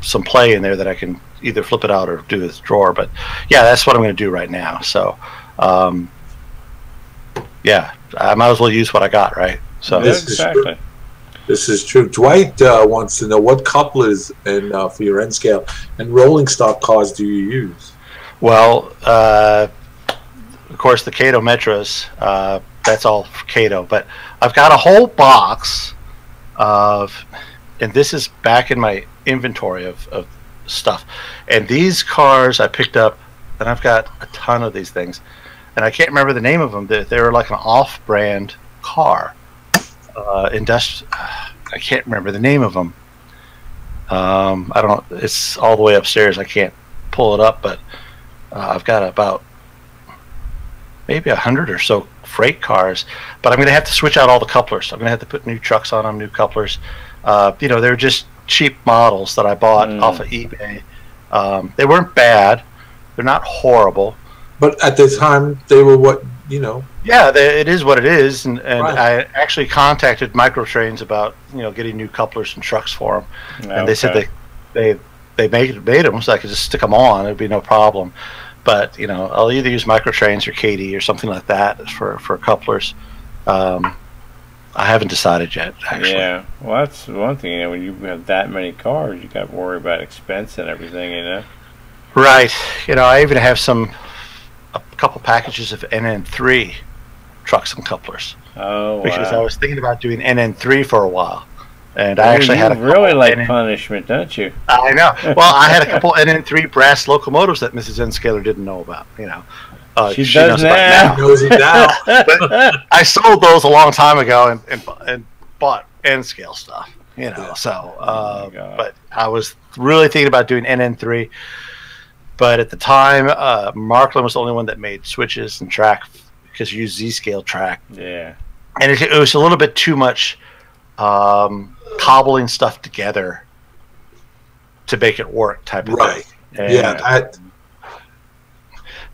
S4: some play in there that I can either flip it out or do this drawer. But yeah, that's what I'm going to do right now. So yeah, I might as well use what I got, right? So
S2: exactly.
S1: This is true. Dwight wants to know what couplers and for your N scale and rolling stock cars do you use?
S4: Well, of course, the Cato Metros. That's all for Cato. But I've got a whole box of, and this is back in my inventory of stuff. And these cars I picked up, and I've got a ton of these things, and I can't remember the name of them. They were like an off-brand car. I can't remember the name of them. I don't. It's all the way upstairs. I can't pull it up, but I've got about maybe 100 or so freight cars. But I'm going to have to switch out all the couplers. I'm going to have to put new trucks on them, new couplers. You know, they're just cheap models that I bought off of eBay. They weren't bad. They're not horrible.
S1: But at the time, they were what, you know.
S4: Yeah, it is what it is, and right. I actually contacted Microtrains about, you know, getting new couplers and trucks for them, and they said they made them so I could just stick them on. It'd be no problem. But you know, I'll either use Microtrains or Katie or something like that for couplers. I haven't decided yet, actually.
S2: Yeah, well, that's one thing. You know, when you have that many cars, you got to worry about expense and everything. You know.
S4: Right. You know, I even have a couple packages of NN3 trucks and couplers.
S2: Oh, wow.
S4: Because I was thinking about doing NN3 for a while, and I actually had a
S2: really like punishment, don't you?
S4: I know. Well, I had a couple NN3 brass locomotives that Mrs. Enscaler didn't know about. You know,
S2: She
S4: she
S2: does
S4: knows about it
S1: He knows it now.
S4: But I sold those a long time ago and bought N scale stuff.
S1: Yeah.
S4: So
S2: God.
S4: but I was really thinking about doing NN3. But at the time, Markland was the only one that made switches and track because you use Z-scale track.
S2: Yeah.
S4: And it was a little bit too much cobbling stuff together to make it work type of
S1: Right.
S4: thing. And,
S1: Yeah.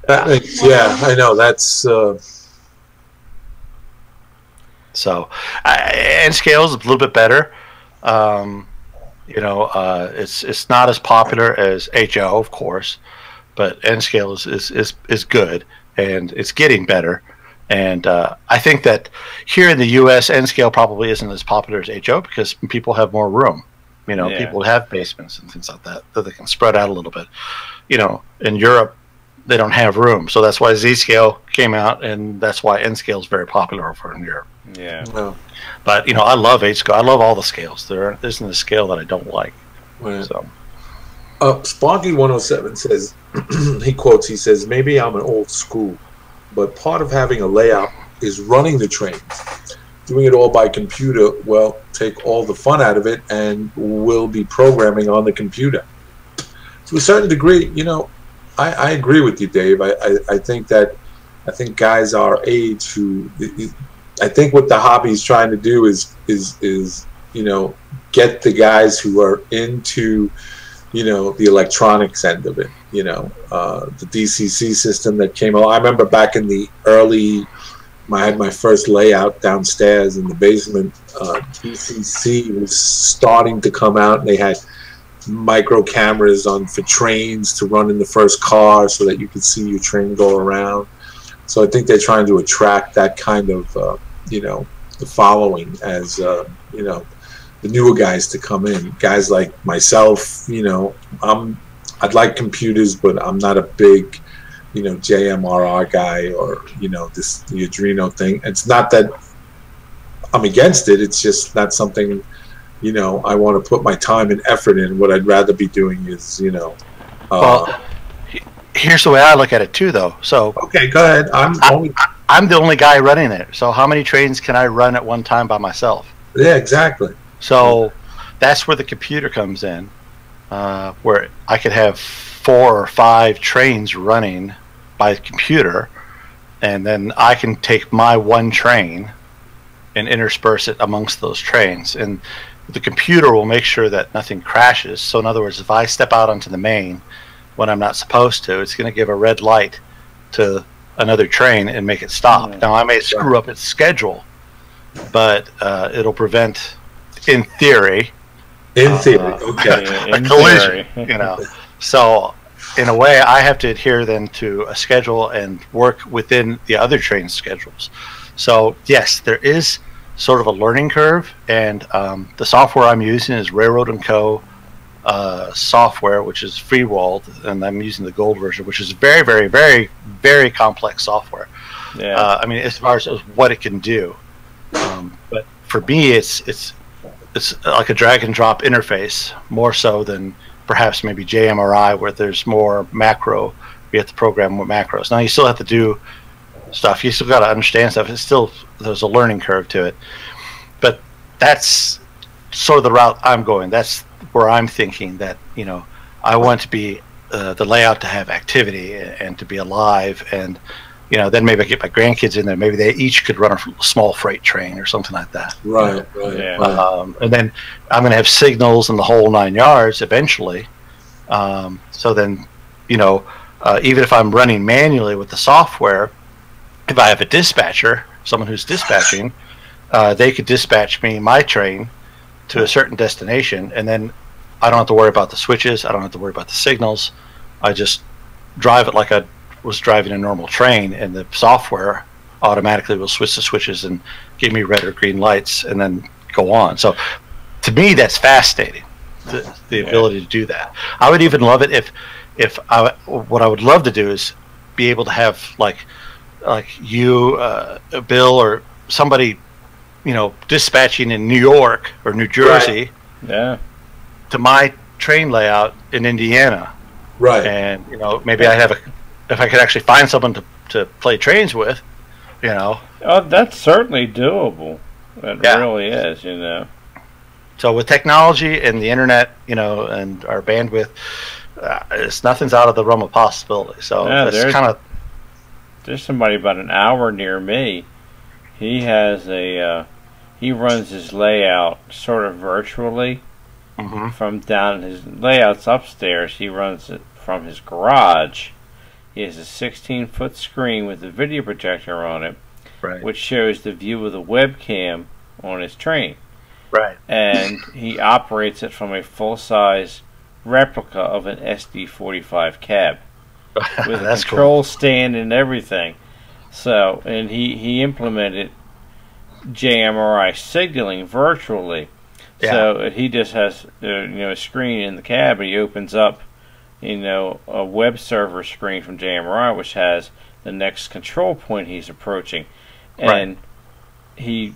S1: That makes, yeah, I know. That's
S4: so N scale is a little bit better. It's not as popular as HO, of course, but N scale is good, and it's getting better. And I think that here in the U.S., N scale probably isn't as popular as HO because people have more room.
S2: Yeah.
S4: People have basements and things like that they can spread out a little bit. In Europe, they don't have room, so that's why Z scale came out, and that's why N scale is very popular over in Europe.
S2: Yeah.
S1: well,
S4: But I love H scale. I love all the scales. There isn't a scale that I don't like.
S1: well.
S4: So
S1: Sparky 107 says, he says, maybe I'm an old school, but part of having a layout is running the trains. Doing it all by computer, well, take all the fun out of it and we'll be programming on the computer. To a certain degree, I agree with you, Dave. I think guys our age who, I think what the hobby is trying to do is get the guys who are into the electronics end of it, the DCC system that came out. I remember back in the early, I had my first layout downstairs in the basement. DCC was starting to come out, and they had micro cameras for trains to run in the first car so that you could see your train go around. So I think they're trying to attract that kind of, the following as, the newer guys to come in. Guys like myself, I'd like computers, but I'm not a big, JMRR guy or, the Adreno thing. It's not that I'm against it. It's just not something, I want to put my time and effort in. What I'd rather be doing is,
S4: well, here's the way I look at it too, though. So
S1: okay, go ahead.
S4: I'm the only guy running it. So how many trains can I run at one time by myself?
S1: Yeah, exactly.
S4: So that's where the computer comes in, where I could have 4 or 5 trains running by computer, and then I can take my one train and intersperse it amongst those trains. And the computer will make sure that nothing crashes. So in other words, if I step out onto the main when I'm not supposed to, it's going to give a red light to another train and make it stop. Now I may screw up its schedule, but it'll prevent, in theory,
S1: okay,
S4: a collision. So in a way, I have to adhere then to a schedule and work within the other train schedules. So yes, there is sort of a learning curve, and the software I'm using is Railroad & Co. Software, which is free-walled, and I'm using the gold version, which is very, very, very, very complex software.
S2: Yeah.
S4: As far as what it can do, but for me, it's like a drag and drop interface more so than perhaps maybe JMRI, where there's more macro. You have to program more macros. Now you still have to do stuff. You still got to understand stuff. There's a learning curve to it, but that's sort of the route I'm going. That's where I'm thinking that I want to be the layout to have activity and to be alive, and then maybe I get my grandkids in there. Maybe they each could run a small freight train or something like that.
S1: Right.
S2: Yeah.
S4: And then I'm going to have signals in the whole 9 yards eventually. So then, even if I'm running manually with the software, if I have a dispatcher, someone who's dispatching, they could dispatch me my train to a certain destination, and then I don't have to worry about the switches. I don't have to worry about the signals. I just drive it like I was driving a normal train, and the software automatically will switch the switches and give me red or green lights and then go on. So to me, that's fascinating, the ability to do that. I would even love it what I would love to do is be able to have like you, Bill, or somebody, dispatching in New York or New Jersey, to my train layout in Indiana,
S1: Right.
S4: And maybe if I could actually find someone to to play trains with, you know.
S2: Oh, that's certainly doable. It
S4: Yeah.
S2: really is, you know.
S4: So with technology and the internet, you know, and our bandwidth, nothing's out of the realm of possibility. So
S2: Yeah,
S4: that's kind of.
S2: There's somebody about an hour near me. He has he runs his layout sort of virtually from down his layouts upstairs. He runs it from his garage. He has a 16-foot screen with a video projector on it,
S4: Right.
S2: which shows the view of the webcam on his train.
S4: Right.
S2: And he operates it from a full-size replica of an SD-45 cab with a
S4: That's
S2: control stand and everything. So, and he implemented JMRI signaling virtually.
S4: Yeah.
S2: So he just has a screen in the cab, and he opens up a web server screen from JMRI, which has the next control point he's approaching, and he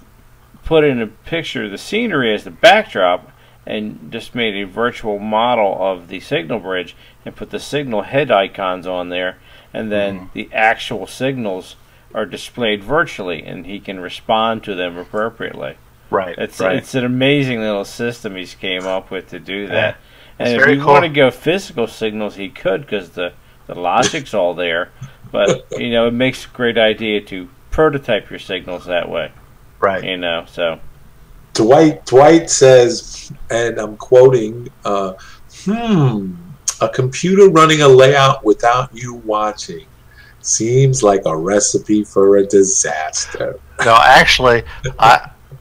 S2: put in a picture of the scenery as the backdrop and just made a virtual model of the signal bridge and put the signal head icons on there, and then the actual signals are displayed virtually, and he can respond to them appropriately.
S4: Right.
S2: It's an amazing little system he's came up with to do that. And
S4: It's
S2: if
S4: very
S2: you
S4: cool.
S2: want to go physical signals, he could, because the logic's all there. But it makes a great idea to prototype your signals that way.
S4: Right.
S2: So
S1: Dwight says, and I'm quoting, a computer running a layout without you watching seems like a recipe for a disaster.
S4: No, actually,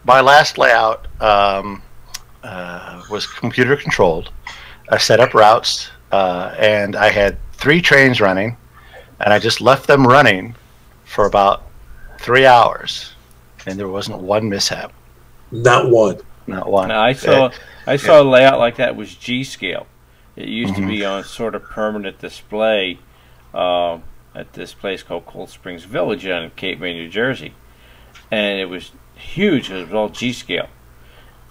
S4: my last layout was computer controlled. I set up routes, and I had 3 trains running, and I just left them running for about 3 hours, and there wasn't one mishap.
S1: Not one.
S4: Not one.
S2: now I saw a layout like that was G-scale. It used to be on sort of permanent display at this place called Cold Springs Village in Cape May, New Jersey, and it was huge. It was all G-scale.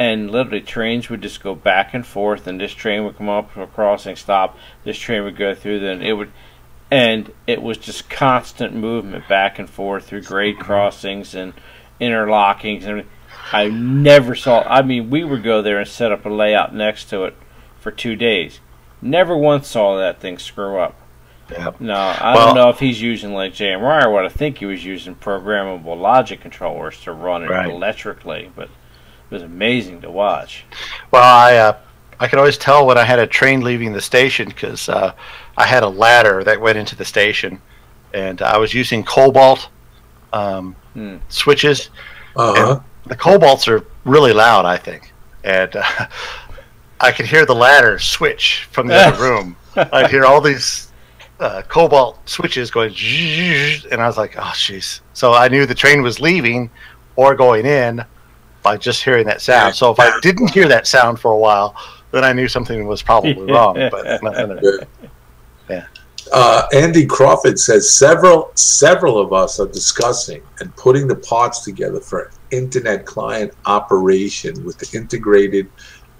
S2: And literally trains would just go back and forth, and this train would come up to a crossing, stop, this train would go through, then it was just constant movement back and forth through grade crossings and interlockings, and I never saw, we would go there and set up a layout next to it for 2 days. Never once saw that thing screw up.
S4: Yep.
S2: No, I don't know if he's using like JMRI or what. I think he was using programmable logic controllers to run it electrically, but it was amazing to watch.
S4: Well, I could always tell when I had a train leaving the station, because I had a ladder that went into the station, and I was using cobalt switches. And the cobalts are really loud, I think, and I could hear the ladder switch from the other room. I'd hear all these cobalt switches going, and I was like, oh, jeez. So I knew the train was leaving or going in by just hearing that sound. So if I didn't hear that sound for a while, then I knew something was probably wrong. But nothing. Yeah.
S1: Andy Crawford says several of us are discussing and putting the parts together for an internet client operation with the integrated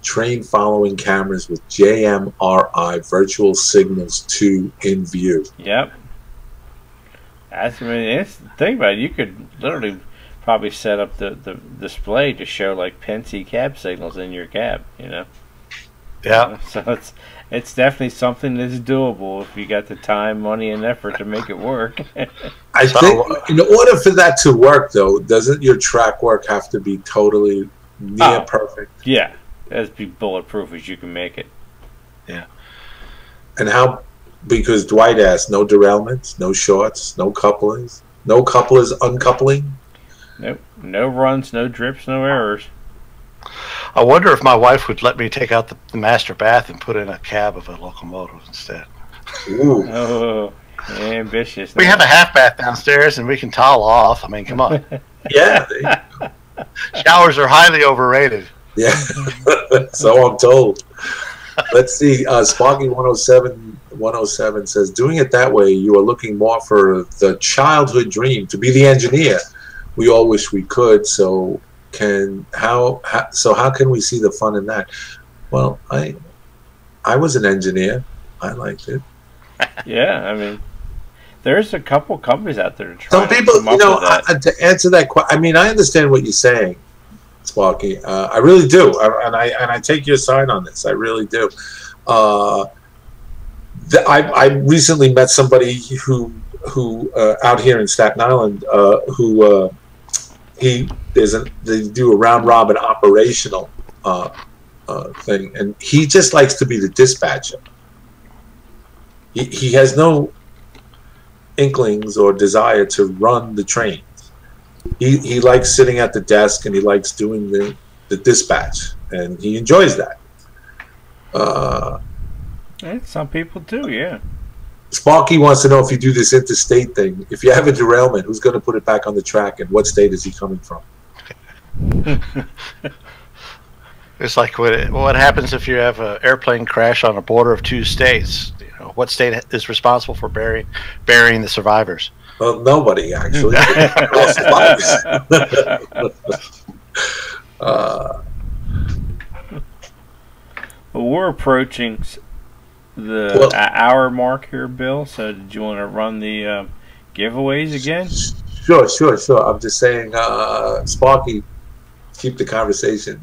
S1: train following cameras with JMRI virtual signals 2 in view.
S2: Yep. Think about it. You could literally probably set up the display to show like Pensy cab signals in your cab.
S4: Yeah.
S2: So it's definitely something that's doable if you got the time, money, and effort to make it work.
S1: I think in order for that to work, though, doesn't your track work have to be totally near perfect?
S2: Yeah, it has to be bulletproof as you can make it.
S4: Yeah.
S1: And how? Because Dwight asked, no derailments, no shorts, no couplings, no couplers uncoupling.
S2: Nope, no runs, no drips, no errors.
S4: I wonder if my wife would let me take out the master bath and put in a cab of a locomotive instead.
S1: Ooh.
S2: Oh, ambitious.
S4: We have a half bath downstairs, and we can towel off. I mean, come on.
S1: Yeah. There you go.
S4: Showers are highly overrated.
S1: Yeah. So I'm told. Let's see. Sparky 107 says, doing it that way, you are looking more for the childhood dream to be the engineer. We all wish we could. So how can we see the fun in that? Well, I was an engineer. I liked it.
S2: Yeah, There's a couple companies out there trying
S1: Some people,
S2: to come up with that.
S1: to answer that question, I mean, I understand what you're saying, Sparky. I really do, and I take your side on this. I really do. I recently met somebody who out here in Staten Island they do a round robin operational thing, and he just likes to be the dispatcher. He has no inklings or desire to run the trains. He likes sitting at the desk, and he likes doing the dispatch, and he enjoys that.
S2: And some people do, yeah.
S1: Sparky wants to know, if you do this interstate thing, if you have a derailment, who's going to put it back on the track, and what state is he coming from?
S4: It's like what happens if you have an airplane crash on a border of 2 states? You know, what state is responsible for burying the survivors?
S1: Well, nobody, actually. All survivors.
S2: Well, we're approaching the hour mark here, Bill. So, did you want to run the giveaways again?
S1: Sure. I'm just saying, Sparky, keep the conversation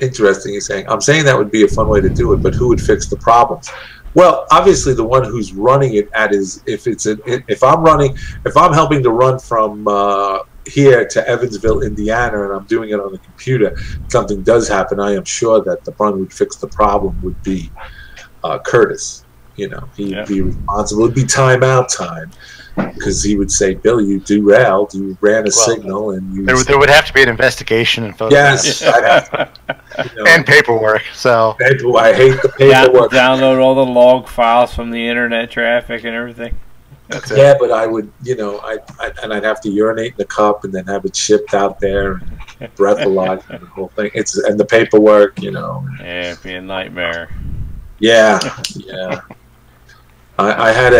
S1: interesting. He's saying, I'm saying that would be a fun way to do it, but who would fix the problems? Well, obviously, the one who's running it if I'm helping to run from here to Evansville, Indiana, and I'm doing it on the computer, something does happen, I am sure that the one who would fix the problem would be Curtis. You know, he'd be responsible. It'd be timeout time, because he would say, "Bill, you derailed. You ran a signal, and
S4: there would have to be an investigation and photographs.
S1: Yes, I'd have to,
S4: and paperwork. So
S1: I hate the paperwork.
S2: Download all the log files from the internet traffic and everything.
S4: That's it.
S1: Yeah, but I would, I'd have to urinate in the cup and then have it shipped out there, and breathalyze and the whole thing. And the paperwork,
S2: Yeah, it'd be a nightmare.
S1: Yeah. I had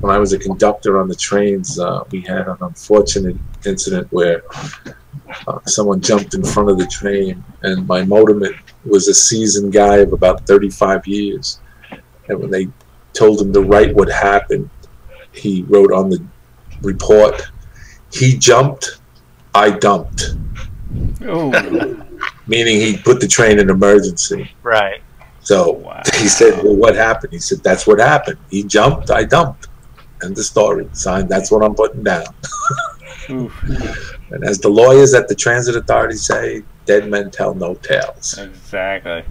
S1: when I was a conductor on the trains, we had an unfortunate incident where someone jumped in front of the train, and my motorman was a seasoned guy of about 35 years. And when they told him to write what happened, he wrote on the report, "He jumped, I dumped."
S2: Oh.
S1: Meaning he put the train in emergency.
S4: Right.
S1: So he said, "Well, what happened?" He said, "That's what happened. He jumped, I dumped." End the story. Signed, that's what I'm putting down. And as the lawyers at the transit authority say, dead men tell no tales.
S2: Exactly.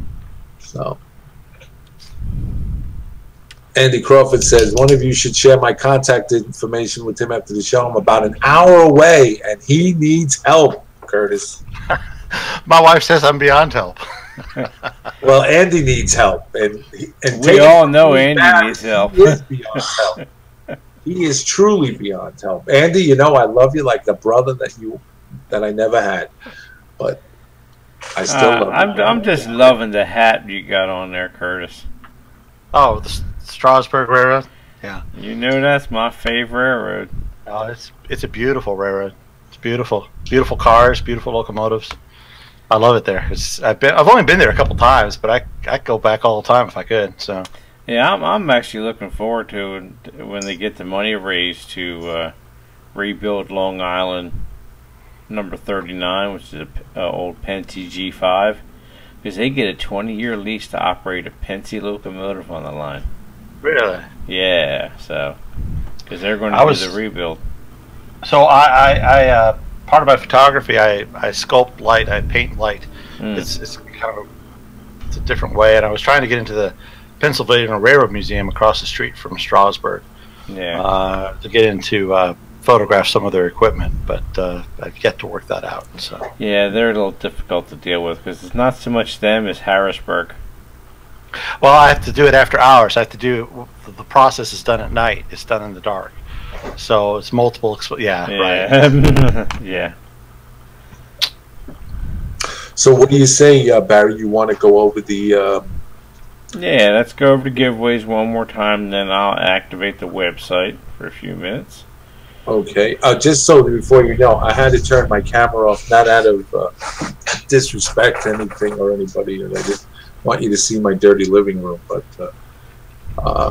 S1: So Andy Crawford says, one of you should share my contact information with him after the show. I'm about an hour away, and he needs help, Curtis.
S4: My wife says I'm beyond help.
S1: Well, Andy needs help, and
S2: we all know Andy needs help.
S1: He is beyond help. He is truly beyond help. Andy, I love you like the brother that I never had, but I still love you.
S2: I'm just loving the hat you got on there, Curtis.
S4: Oh, the Strasburg Railroad? Yeah.
S2: You know that's my favorite railroad.
S4: Oh, it's a beautiful railroad. It's beautiful. Beautiful cars, beautiful locomotives. I love it there. I've only been there a couple times, but I go back all the time if I could. So
S2: yeah, I'm actually looking forward to when they get the money raised to rebuild Long Island number 39, which is an old Pennsy G5, because they get a 20-year lease to operate a Pennsy locomotive on the line.
S4: Really?
S2: Yeah. So because they're going to do the rebuild.
S4: So I part of my photography, I sculpt light, I paint light. It's kind of it's a different way, and I was trying to get into the Pennsylvania Railroad Museum across the street from Strasburg.
S2: Yeah.
S4: To get into photograph some of their equipment, but I've yet to work that out. So
S2: yeah, they're a little difficult to deal with because it's not so much them as Harrisburg.
S4: Well, I have to do it after hours. I have to do the process is done at night. It's done in the dark. So it's multiple. Right.
S2: Yeah.
S1: So what do you say, Barry? You want to go over the?
S2: Yeah, let's go over the giveaways one more time, and then I'll activate the website for a few minutes.
S1: Okay. Just so before you know, I had to turn my camera off, not out of disrespect to anything or anybody. want you to see my dirty living room, but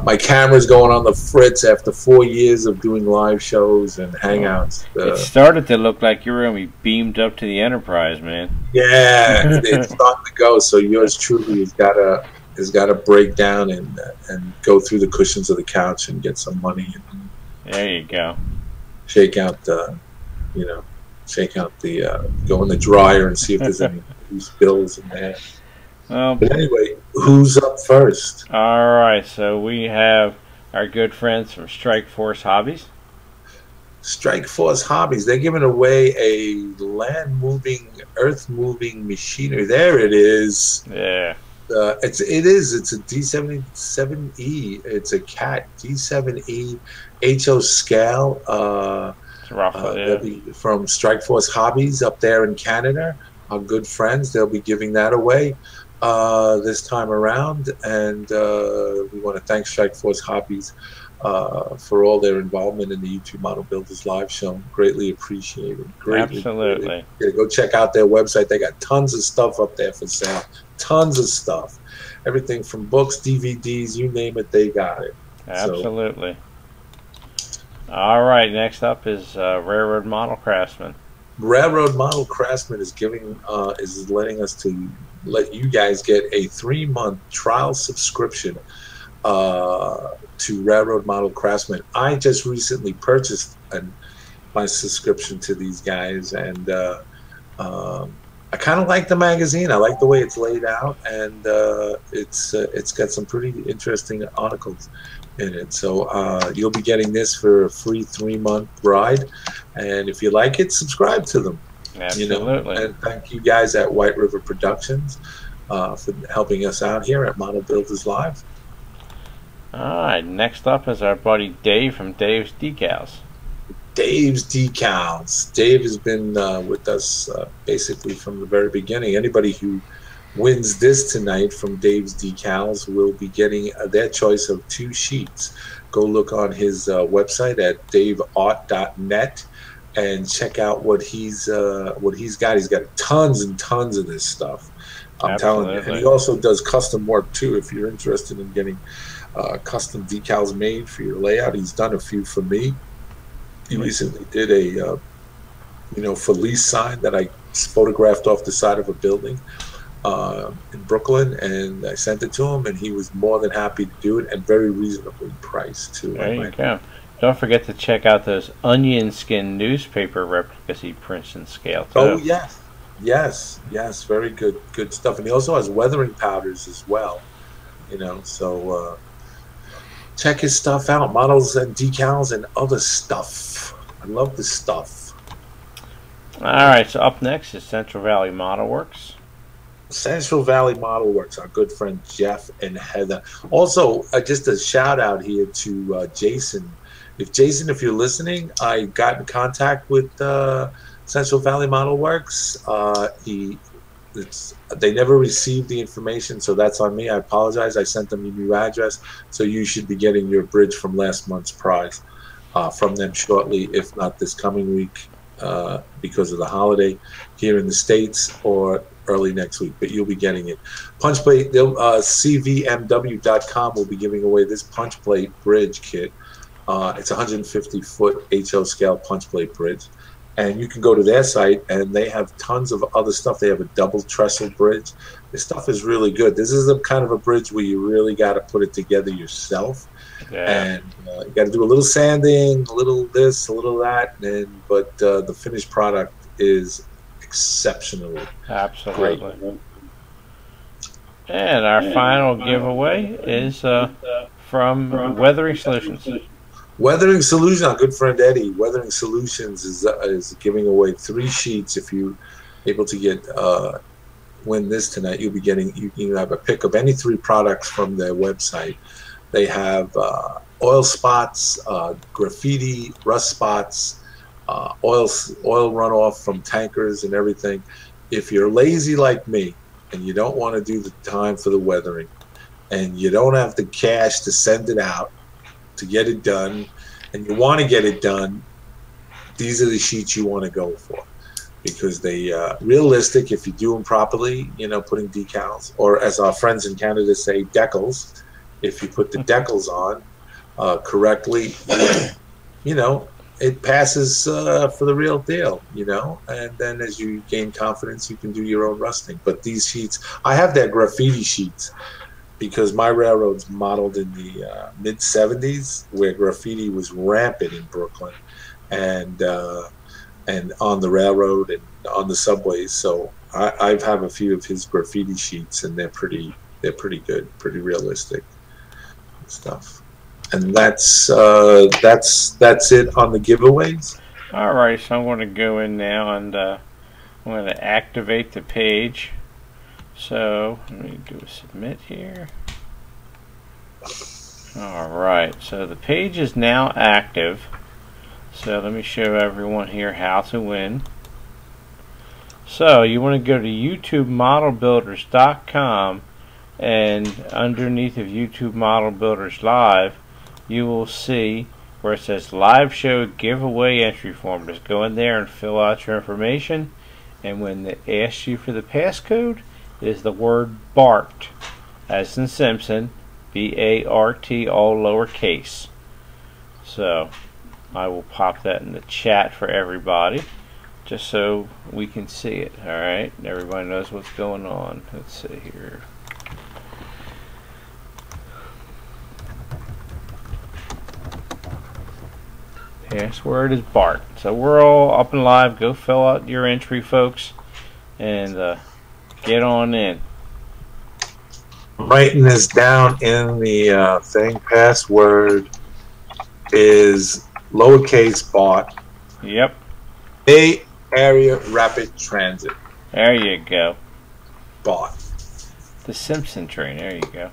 S1: my camera's going on the fritz after 4 years of doing live shows and hangouts.
S2: It started to look like you were going to be beamed up to the Enterprise, man.
S1: Yeah, it's starting to go. So yours truly has got to break down and go through the cushions of the couch and get some money. And
S2: there you go.
S1: Shake out the, go in the dryer and see if there's any loose bills in there. But anyway, who's up first?
S2: All right, so we have our good friends from Strike Force Hobbies.
S1: Strike Force Hobbies. They're giving away a land-moving, earth-moving machinery. There it is.
S2: Yeah.
S1: It's a D77E. It's a CAT D7E HO scale. They'll be from Strike Force Hobbies up there in Canada. Our good friends. They'll be giving that away this time around, and we want to thank Strike Force Hobbies for all their involvement in the YouTube Model Builders Live Show. Greatly appreciated.
S2: Absolutely.
S1: Go check out their website. They got tons of stuff up there for sale. Tons of stuff. Everything from books, DVDs, you name it, they got it.
S2: Absolutely. So. All right, next up is Railroad Model Craftsman.
S1: Railroad Model Craftsman is letting us let you guys get a 3-month trial subscription to Railroad Model Craftsman. I just recently purchased my subscription to these guys, and I kind of like the magazine. I like the way it's laid out, and it's got some pretty interesting articles in it. So you'll be getting this for a free 3-month ride, and if you like it, subscribe to them.
S2: Absolutely.
S1: And thank you guys at White River Productions for helping us out here at Model Builders Live.
S2: All right, next up is our buddy Dave from Dave's Decals.
S1: Dave's Decals. Dave has been with us basically from the very beginning. Anybody who wins this tonight from Dave's Decals will be getting their choice of 2 sheets. Go look on his website at daveart.net and check out what he's got. He's got tons and tons of this stuff. I'm telling you. And he also does custom work too. If you're interested in getting custom decals made for your layout, he's done a few for me. He recently did a Felice sign that I photographed off the side of a building in Brooklyn, and I sent it to him, and he was more than happy to do it, and very reasonably priced too.
S2: There you go. Don't forget to check out those onion skin newspaper replicas he prints in scale too.
S1: Oh yes, very good stuff. And he also has weathering powders as well. So check his stuff out, models and decals and other stuff. I love this stuff.
S2: All right, so up next is Central Valley Model Works.
S1: Central Valley Model Works, our good friend Jeff and Heather. Also, just a shout out here to Jason. If you're listening, I got in contact with Central Valley Model Works. They never received the information, so that's on me. I apologize. I sent them your new address, so you should be getting your bridge from last month's prize from them shortly, if not this coming week, because of the holiday here in the States, or early next week. But you'll be getting it. Punch plate. CVMW.com will be giving away this punch plate bridge kit. It's a 150-foot HO scale punch plate bridge. And you can go to their site, and they have tons of other stuff. They have a double trestle bridge. This stuff is really good. This is the kind of a bridge where you really got to put it together yourself. Yeah. And you got to do a little sanding, a little this, a little that. But the finished product is exceptionally
S2: absolutely
S1: great.
S2: And our final giveaway is from Weathering Solutions.
S1: Weathering Solutions, our good friend Eddie. Weathering Solutions is giving away 3 sheets. If you're able to win this tonight, you'll be getting. You can have a pick of any 3 products from their website. They have oil spots, graffiti, rust spots, oil runoff from tankers and everything. If you're lazy like me and you don't want to do the time for the weathering, and you don't have the cash to send it out to get it done, and you want to get it done, these are the sheets you want to go for, because they realistic if you do them properly, you know, putting decals, or as our friends in Canada say, decals. If you put the decals on correctly, you know, it passes for the real deal, you know. And then as you gain confidence, you can do your own rusting. But these sheets, I have their graffiti sheets because my railroad's modeled in the mid 70s, where graffiti was rampant in Brooklyn, and on the railroad and on the subways. So I have a few of his graffiti sheets, and they're pretty good, pretty realistic stuff. And that's it on the giveaways.
S2: All right, so I'm going to go in now and I'm going to activate the page. So let me do a submit here. All right, so the page is now active. So let me show everyone here how to win. So you want to go to YouTubeModelBuilders.com, and underneath of YouTube Model Builders Live, you will see where it says Live Show Giveaway Entry Form. Just go in there and fill out your information, and when they ask you for the passcode, it is the word BART, as in Simpson, B-A-R-T, all lowercase. So I will pop that in the chat for everybody, just so we can see it. Alright, everybody knows what's going on. Let's see here. Password is BART. So we're all up and live. Go fill out your entry, folks, and get on in.
S1: I'm writing this down in the thing. Password is lowercase BART.
S2: Yep.
S1: Bay Area Rapid Transit.
S2: There you go.
S1: BART.
S2: The Simpson train. There you go.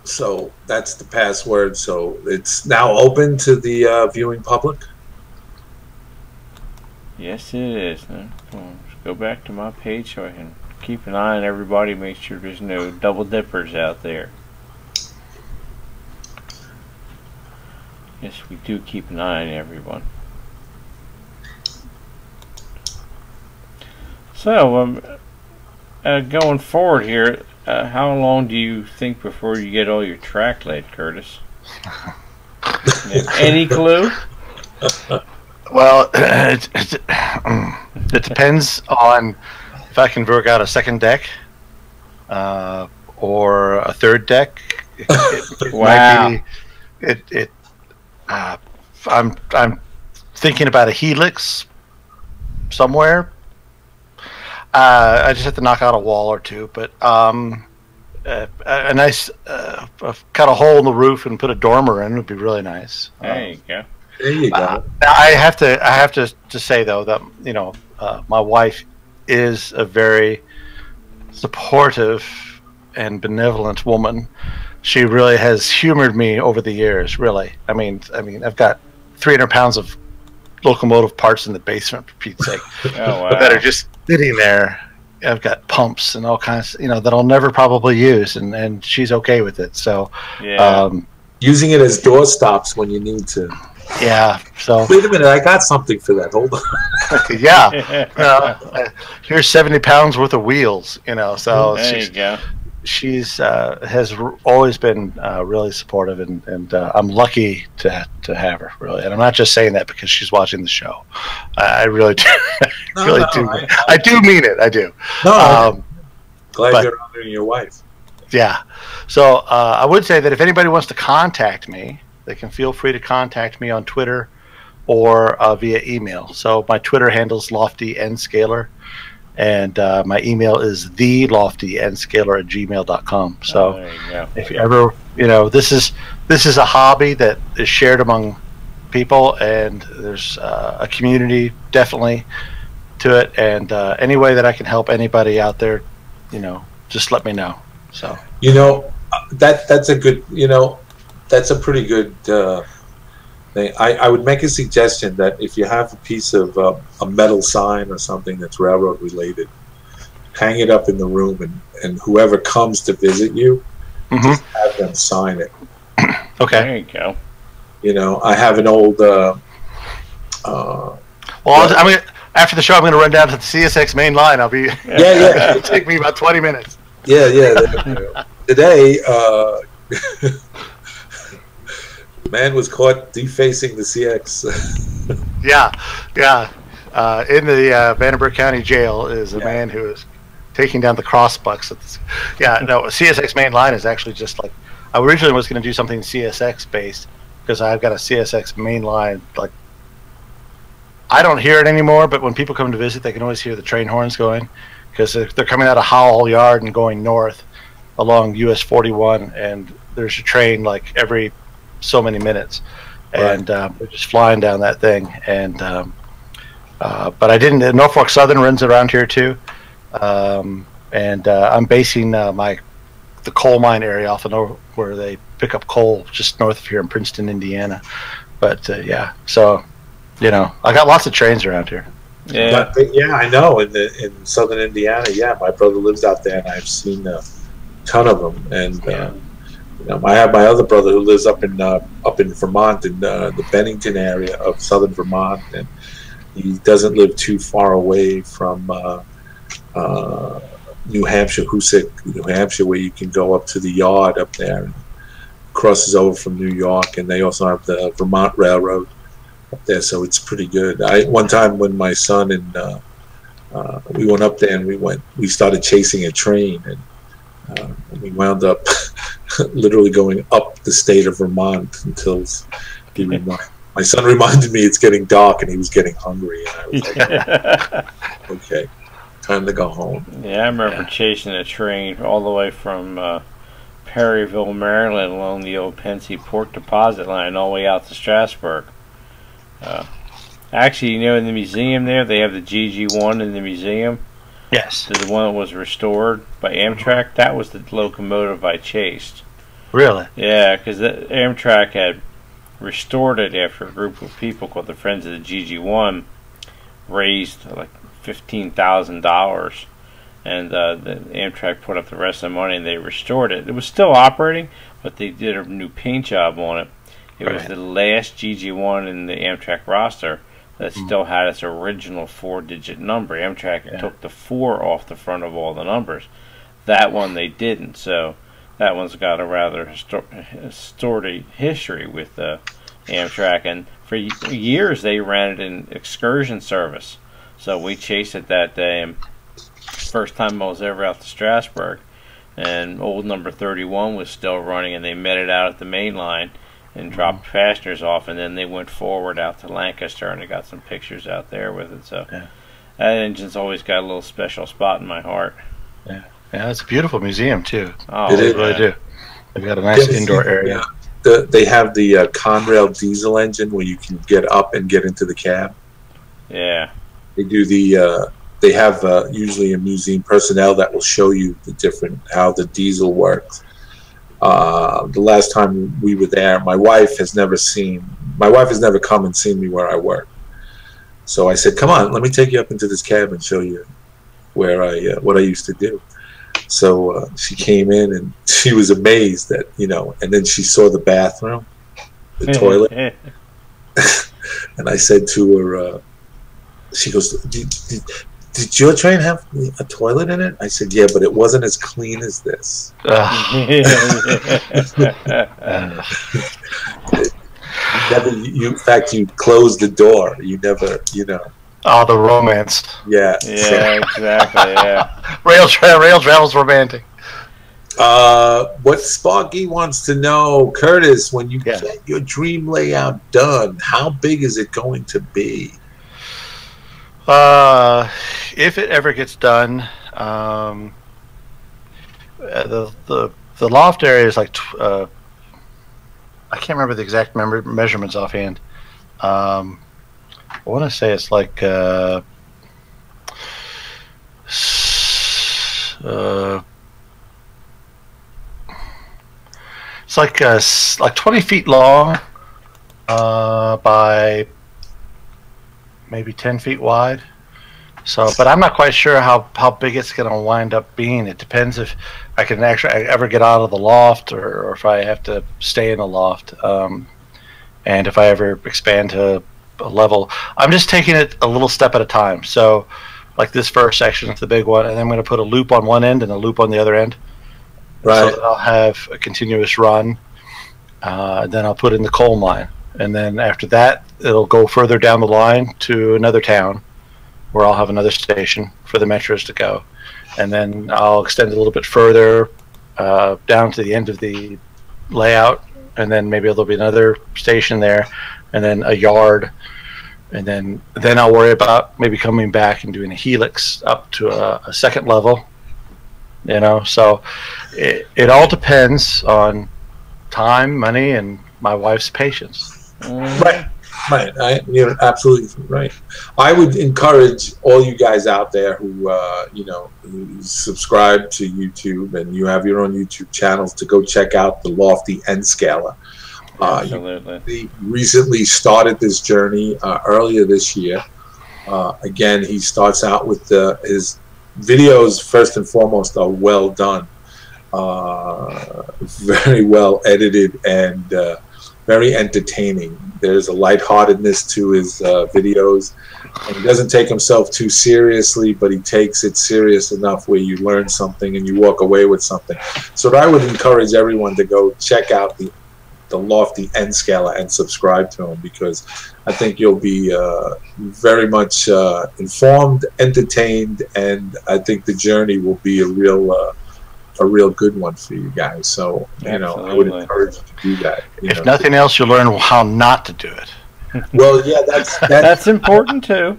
S1: So that's the password. So it's now open to the viewing public.
S2: Yes, it is. Now, come on, let's go back to my page so I can keep an eye on everybody. Make sure there's no double dippers out there. Yes, we do keep an eye on everyone. So, going forward here, how long do you think before you get all your track laid, Curtis? Any clue?
S4: Well, it depends on if I can work out a second deck or a third deck. It
S2: Wow.
S4: might be, I'm thinking about a helix somewhere. I just have to knock out a wall or two, but a nice cut a hole in the roof and put a dormer in would be really nice.
S2: There you go.
S1: There you go.
S4: I have to say though that my wife is a very supportive and benevolent woman. She really has humored me over the years. Really, I mean, I've got 300 pounds of locomotive parts in the basement, for Pete's sake,
S2: Oh, wow.
S4: that are just sitting there. I've got pumps and all kinds, that I'll never probably use, and she's okay with it. So,
S2: Yeah.
S1: Using it as door stops when you need to.
S4: yeah. So
S1: Wait a minute, I got something for that. Hold on.
S4: yeah. Here's 70 pounds worth of wheels. So
S2: There you go.
S4: she's has always been really supportive, and I'm lucky to have her, really. And I'm not just saying that because she's watching the show. I really do. I do mean it. I do.
S1: No, glad you're honoring your wife.
S4: Yeah. So I would say that if anybody wants to contact me, they can feel free to contact me on Twitter or via email. So my Twitter handle is LoftyNScaler, and my email is theloftynscaler@gmail.com. So
S2: there you go.
S4: if you ever, this is a hobby that is shared among people, and there's a community definitely to it. And any way that I can help anybody out there, just let me know. So
S1: that's a good, that's a pretty good thing. I would make a suggestion that if you have a piece of a metal sign or something that's railroad related, hang it up in the room, and whoever comes to visit you, just have them sign it.
S4: Okay.
S2: There you go.
S1: I have an old
S4: Well, I'm gonna, after the show, I'm going to run down to the CSX main line. I'll be it'll take me about 20 minutes.
S1: Yeah. Today, man was caught defacing the CX.
S4: Yeah. In the Vandenberg County Jail is a man who is taking down the crossbucks. CSX main line is actually just like, I originally was going to do something CSX based because I've got a CSX main line. Like, I don't hear it anymore, but when people come to visit, they can always hear the train horns going because they're coming out of Howell Yard and going north along US 41, and there's a train like every so many minutes, and they're just flying down that thing. And but I didn't. Norfolk Southern runs around here too, and I'm basing the coal mine area off of where they pick up coal just north of here in Princeton, Indiana. But so I got lots of trains around here.
S1: Yeah, I know. In southern Indiana, my brother lives out there, and I've seen a ton of them. And I have my other brother who lives up in Vermont, in the Bennington area of southern Vermont, and he doesn't live too far away from New Hampshire, Hoosick, New Hampshire, where you can go up to the yard up there and crosses over from New York, and they also have the Vermont Railroad up there, so it's pretty good. One time when my son and we went up there and we started chasing a train, and we wound up literally going up the state of Vermont until my son reminded me it's getting dark and he was getting hungry, and I was like, okay, time to go home.
S2: Yeah, I remember chasing a train all the way from Perryville, Maryland, along the old Pensy Port Deposit line all the way out to Strasburg. Actually, in the museum there, they have the GG1 in the museum.
S4: Yes.
S2: The one that was restored by Amtrak. That was the locomotive I chased.
S4: Really?
S2: Yeah, because Amtrak had restored it after a group of people called the Friends of the GG1 raised like $15,000, and the Amtrak put up the rest of the money and they restored it. It was still operating, but they did a new paint job on it. It was the last GG1 in the Amtrak roster that still had its original 4-digit number. Amtrak took the 4 off the front of all the numbers. That one they didn't, so that one's got a rather storied history with Amtrak. And for years they ran it in excursion service. So we chased it that day, and first time I was ever out to Strasburg, and old number 31 was still running, and they met it out at the main line and dropped fasteners off, and then they went forward out to Lancaster, and I got some pictures out there with it. So that engine's always got a little special spot in my heart.
S4: Yeah, it's a beautiful museum too.
S2: Oh,
S1: it is.
S4: They really do. They've got a nice indoor area.
S1: They have the Conrail diesel engine where you can get up and get into the cab.
S2: Yeah.
S1: They do they have usually a museum personnel that will show you how the diesel works. The last time we were there, my wife has never come and seen me where I work. So I said, "Come on, let me take you up into this cab and show you where what I used to do." So she came in and she was amazed that and then she saw the bathroom, the toilet, and I said to her, she goes, "Did your train have a toilet in it?" I said, "Yeah, but it wasn't as clean as this." In fact, you closed the door. You never,
S4: Oh, the romance.
S1: Yeah.
S2: Yeah, exactly. Yeah.
S4: Rail travel's romantic.
S1: What Sparky wants to know, Curtis, when you get your dream layout done, how big is it going to be?
S4: If it ever gets done, the loft area is like I can't remember the exact measurements offhand. I want to say it's like it's like 20 feet long by maybe 10 feet wide. So, but I'm not quite sure how big it's going to wind up being. It depends if I can actually ever get out of the loft, or if I have to stay in the loft, and if I ever expand to level. I'm just taking it a little step at a time. So, like this first section is the big one, and then I'm going to put a loop on one end and a loop on the other end.
S1: Right.
S4: So that I'll have a continuous run. Then I'll put in the coal mine, and then after that, it'll go further down the line to another town, where I'll have another station for the metros to go, and then I'll extend it a little bit further down to the end of the layout, and then maybe there'll be another station there, and then a yard, and then I'll worry about maybe coming back and doing a helix up to a second level. You know, so it all depends on time, money, and my wife's patience.
S1: Right. You're absolutely right. I would encourage all you guys out there who who subscribe to YouTube and you have your own YouTube channels to go check out the Lofty N Scaler.
S2: Absolutely.
S1: He recently started this journey earlier this year. Again, he starts out with his videos. First and foremost, are well done, very well edited, and very entertaining. There's a lightheartedness to his videos, and he doesn't take himself too seriously, but he takes it serious enough where you learn something and you walk away with something. So I would encourage everyone to go check out the Lofty N Scaler and subscribe to him, because I think you'll be very much informed, entertained, and I think the journey will be a real good one for you guys. So I would encourage you to do that.
S4: If nothing else, you'll learn how not to do it.
S1: Well, yeah,
S2: that's important too.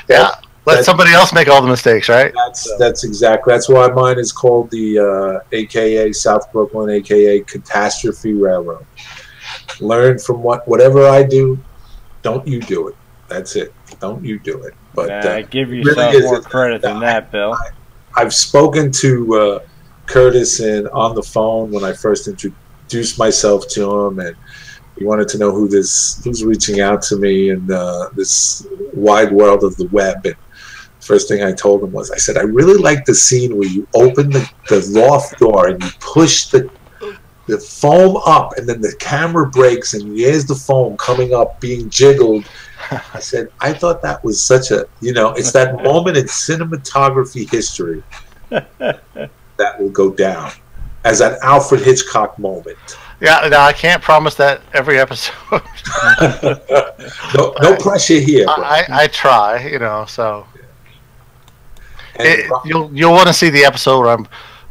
S4: Yeah, let somebody else make all the mistakes, right?
S1: That's why mine is called the AKA South Brooklyn, AKA Catastrophe Railroad. Learn from whatever I do. Don't you do it. That's it. Don't you do it. But
S2: give yourself really more credit than that, Bill.
S1: I've spoken to Curtis on the phone when I first introduced myself to him, and he wanted to know who's reaching out to me in this wide world of the web. And first thing I told him was, I said, I really like the scene where you open the loft door and you push the foam up, and then the camera breaks and there's the foam coming up being jiggled. I said, I thought that was such a, it's that moment in cinematography history that will go down as an Alfred Hitchcock moment. Yeah,
S4: no, I can't promise that every episode.
S1: no pressure here.
S4: I try, so. You'll want to see the episode where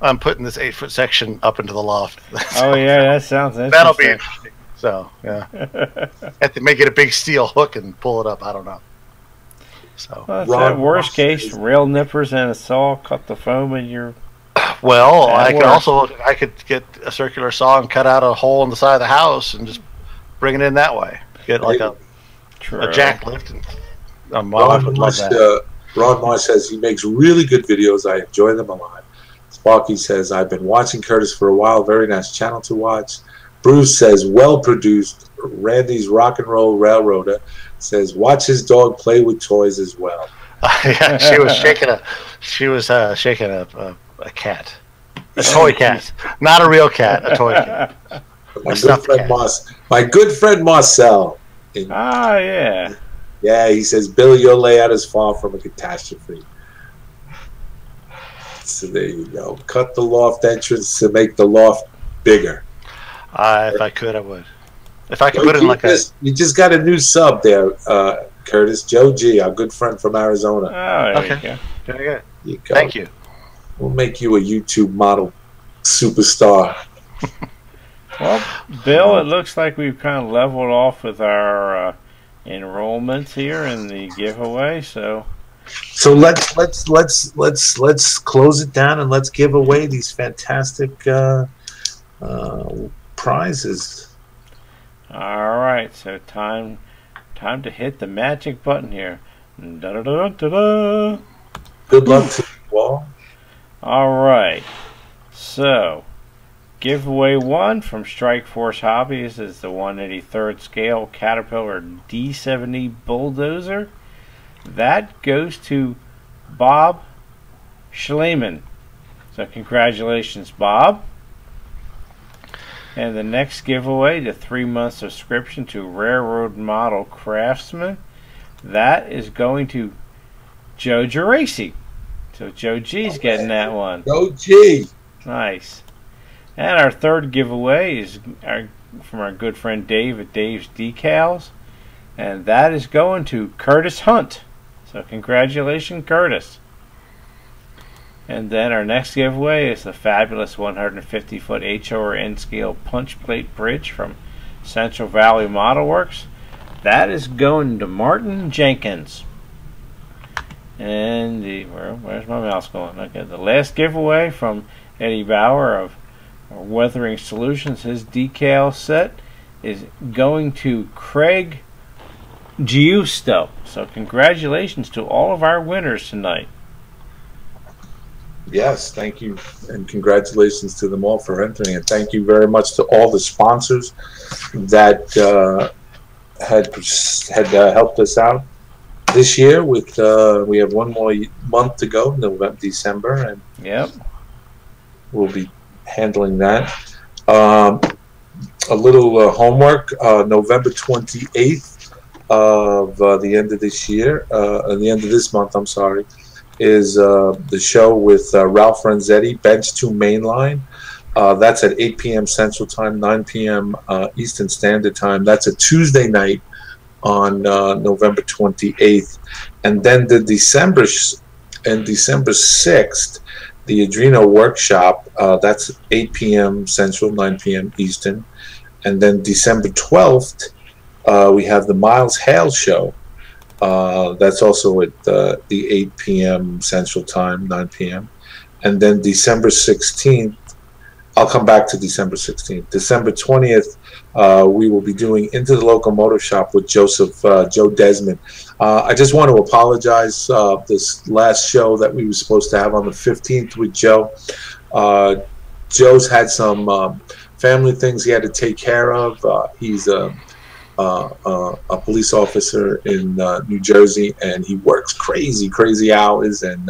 S4: I'm putting this 8-foot section up into the loft.
S2: Oh yeah, that sounds interesting.
S4: That'll be interesting. So yeah, have to make it a big steel hook and pull it up. I don't know. So
S2: that worst case, rail nippers and a saw, cut the foam in your.
S4: Well, I could get a circular saw and cut out a hole in the side of the house and just bring it in that way. Get like a jack lift. And
S1: Ron Marsh says he makes really good videos. I enjoy them a lot. Sparky says, I've been watching Curtis for a while. Very nice channel to watch. Bruce says, well produced. Randy's Rock and Roll Railroader says, watch his dog play with toys as well.
S4: Yeah, she was shaking a cat. A toy cat. Not a real cat, a toy cat.
S1: My good friend Marcel.
S2: Yeah.
S1: Yeah, he says, Billy, your layout is far from a catastrophe. So there you go. Cut the loft entrance to make the loft bigger.
S4: If I could, I would. If I could put it
S1: You just got a new sub there, Curtis. Joe G, our good friend from Arizona.
S2: Oh, okay.
S4: Very good. Thank you.
S1: We'll make you a YouTube model superstar.
S2: Well, Bill, it looks like we've kind of leveled off with our enrollments here in the giveaway. So
S1: let's close it down and let's give away these fantastic prizes.
S2: All right, so time to hit the magic button here. Da-da-da-da-da.
S1: Good luck to you all.
S2: All right, so giveaway 1 from Strike Force Hobbies is the 1/83rd scale Caterpillar D70 bulldozer. That goes to Bob Schleman. So congratulations, Bob. And the next giveaway, the 3-month subscription to Railroad Model Craftsman, that is going to Joe Geraci. So Joe G's getting that one.
S1: Joe G.
S2: Nice. And our third giveaway is from our good friend Dave at Dave's Decals. And that is going to Curtis Hunt. So congratulations, Curtis. And then our next giveaway is the fabulous 150-foot HOR N-scale punch plate bridge from Central Valley Model Works. That is going to Martin Jenkins. And where's my mouse going? Okay, the last giveaway from Eddie Bauer of Weathering Solutions, his decal set, is going to Craig Giusto. So congratulations to all of our winners tonight.
S1: Yes, thank you, and congratulations to them all for entering, and thank you very much to all the sponsors that had helped us out this year. With we have one more month to go, November, December, and
S2: yep,
S1: we'll be handling that. A little homework: November 28th of the end of this year, at the end of this month. I'm sorry. Is the show with Ralph Renzetti, Bench 2 Mainline. That's at 8 p.m. Central Time, 9 p.m. Eastern Standard Time. That's a Tuesday night on November 28th. And then the December 6th, the Adreno Workshop, that's 8 p.m. Central, 9 p.m. Eastern. And then December 12th, we have the Miles Hale Show. That's also at the 8 p.m. Central Time, 9 p.m. And then December 16th, I'll come back to December 16th. December 20th, we will be doing Into the Locomotive Shop with Joe Desmond. I just want to apologize. This last show that we were supposed to have on the 15th with Joe, Joe's had some family things he had to take care of. He's a police officer in New Jersey, and he works crazy hours, and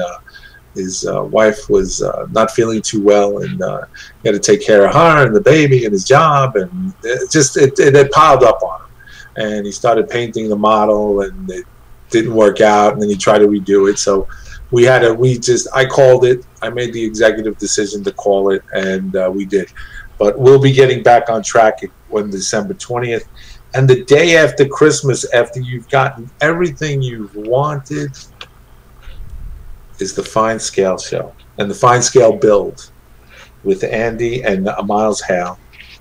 S1: his wife was not feeling too well, and he had to take care of her and the baby and his job, and it piled up on him, and he started painting the model, and it didn't work out, and then he tried to redo it. So I called it. I made the executive decision to call it, and we did. But we'll be getting back on track on December 20th. And the day after Christmas, after you've gotten everything you've wanted, is the Fine Scale Show and the Fine Scale Build with Andy and Miles Hale.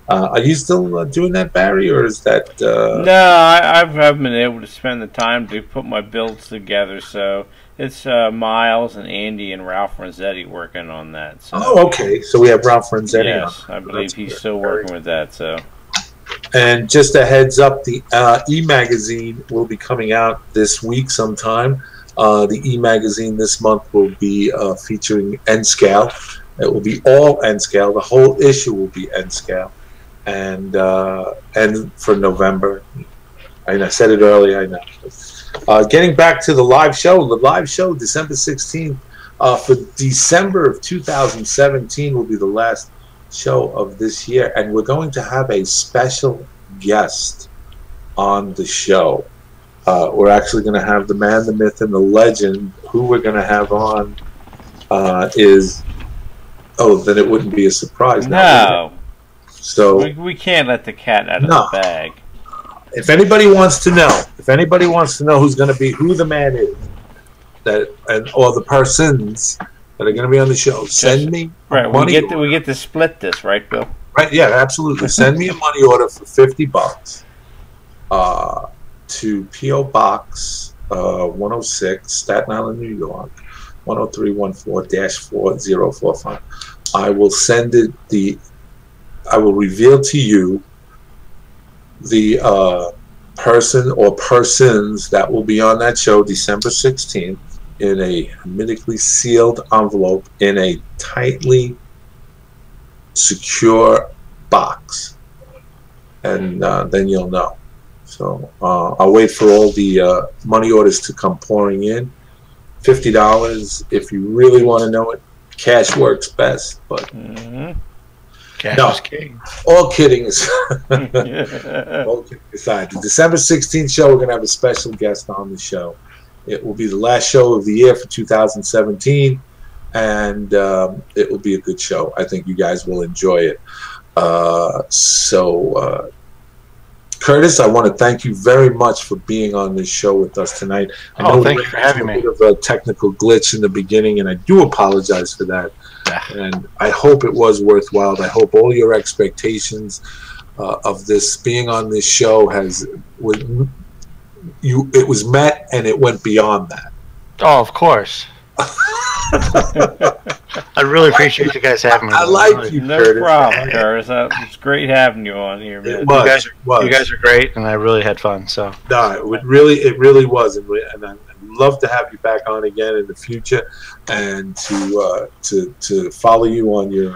S1: Are you still doing that, Barry, or is that...
S2: No, I haven't been able to spend the time to put my builds together, so it's Miles and Andy and Ralph Renzetti working on that. So.
S1: Oh, okay. So we have Ralph Renzetti on.
S2: Yes, I believe he's still working with that, so...
S1: And just a heads up, the e-magazine will be coming out this week sometime. The e-magazine this month will be featuring N-Scale. It will be all N-Scale. The whole issue will be N-Scale. And for November. I said it earlier, I know. Getting back to the live show December 16th, for December of 2017 will be the last show of this year, and we're going to have a special guest on the show. We're actually going to have the man, the myth, and the legend. Who we're going to have on then it wouldn't be a surprise.
S2: No.
S1: So
S2: we can't let the cat out of the bag.
S1: If anybody wants to know who's going to be, who the man is, or the persons that are going to be on the show, send me money.
S2: We get to split this, right, Bill?
S1: Right? Yeah, absolutely. Send me a money order for $50 to P.O. Box 106, Staten Island, New York 10314-4045. I will send it. I will reveal to you the person or persons that will be on that show December 16th. In a hermetically sealed envelope in a tightly secure box, and then you'll know. So I'll wait for all the money orders to come pouring in. $50 if you really want to know it. Cash works best, but
S4: Cash
S1: No.
S4: is king.
S1: All kidding aside, all kidding aside, the December 16th show, we're going to have a special guest on the show. It will be the last show of the year for 2017, and it will be a good show. I think you guys will enjoy it. Curtis, I want to thank you very much for being on this show with us tonight. I know
S4: thank you for having me.
S1: A bit of a technical glitch in the beginning, and I do apologize for that. And I hope it was worthwhile. I hope all your expectations of this being on this show it was met, and it went beyond that.
S4: Oh, of course. I really appreciate you guys having me.
S1: I like you,
S2: No
S1: Curtis.
S2: problem, Curtis. It's great having you on here, man.
S4: You guys are great, and I really had fun. So
S1: no, it really was, and I'd love to have you back on again in the future, and to follow you on your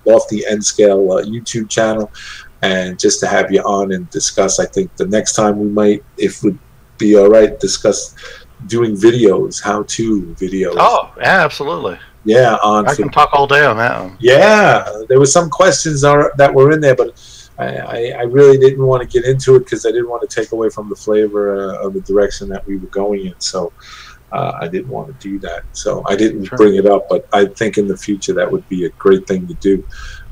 S1: Lofty N Scale YouTube channel, and just to have you on and discuss. I think the next time we might, if would be all right, discuss doing videos, how-to videos.
S4: Oh, yeah, absolutely.
S1: Yeah,
S4: I can talk all day on that one.
S1: Yeah, there were some questions that were in there, but I really didn't want to get into it because I didn't want to take away from the flavor of the direction that we were going in. So I didn't want to do that. So I didn't bring it up, but I think in the future that would be a great thing to do.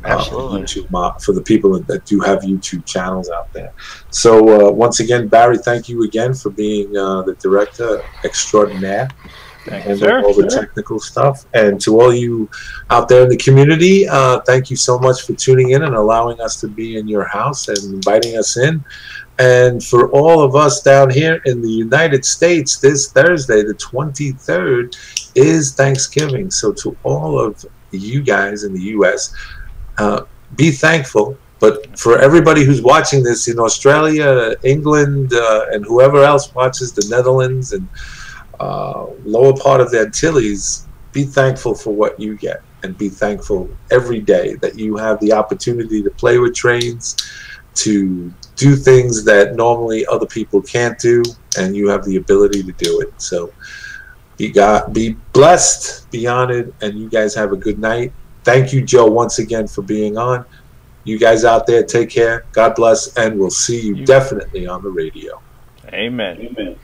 S4: Absolutely.
S1: For the people that do have YouTube channels out there. So once again, Barry, thank you again for being the director extraordinaire. And all the technical stuff. And to all you out there in the community, thank you so much for tuning in and allowing us to be in your house and inviting us in. And for all of us down here in the United States, this Thursday, the 23rd, is Thanksgiving. So to all of you guys in the U.S., be thankful. But for everybody who's watching this in Australia, England, and whoever else watches, the Netherlands and lower part of the Antilles, be thankful for what you get, and be thankful every day that you have the opportunity to play with trains, to do things that normally other people can't do, and you have the ability to do it. So be blessed, be honored, and you guys have a good night. Thank you, Joe, once again for being on. You guys out there, take care, God bless, and we'll see you definitely on the radio.
S2: Amen.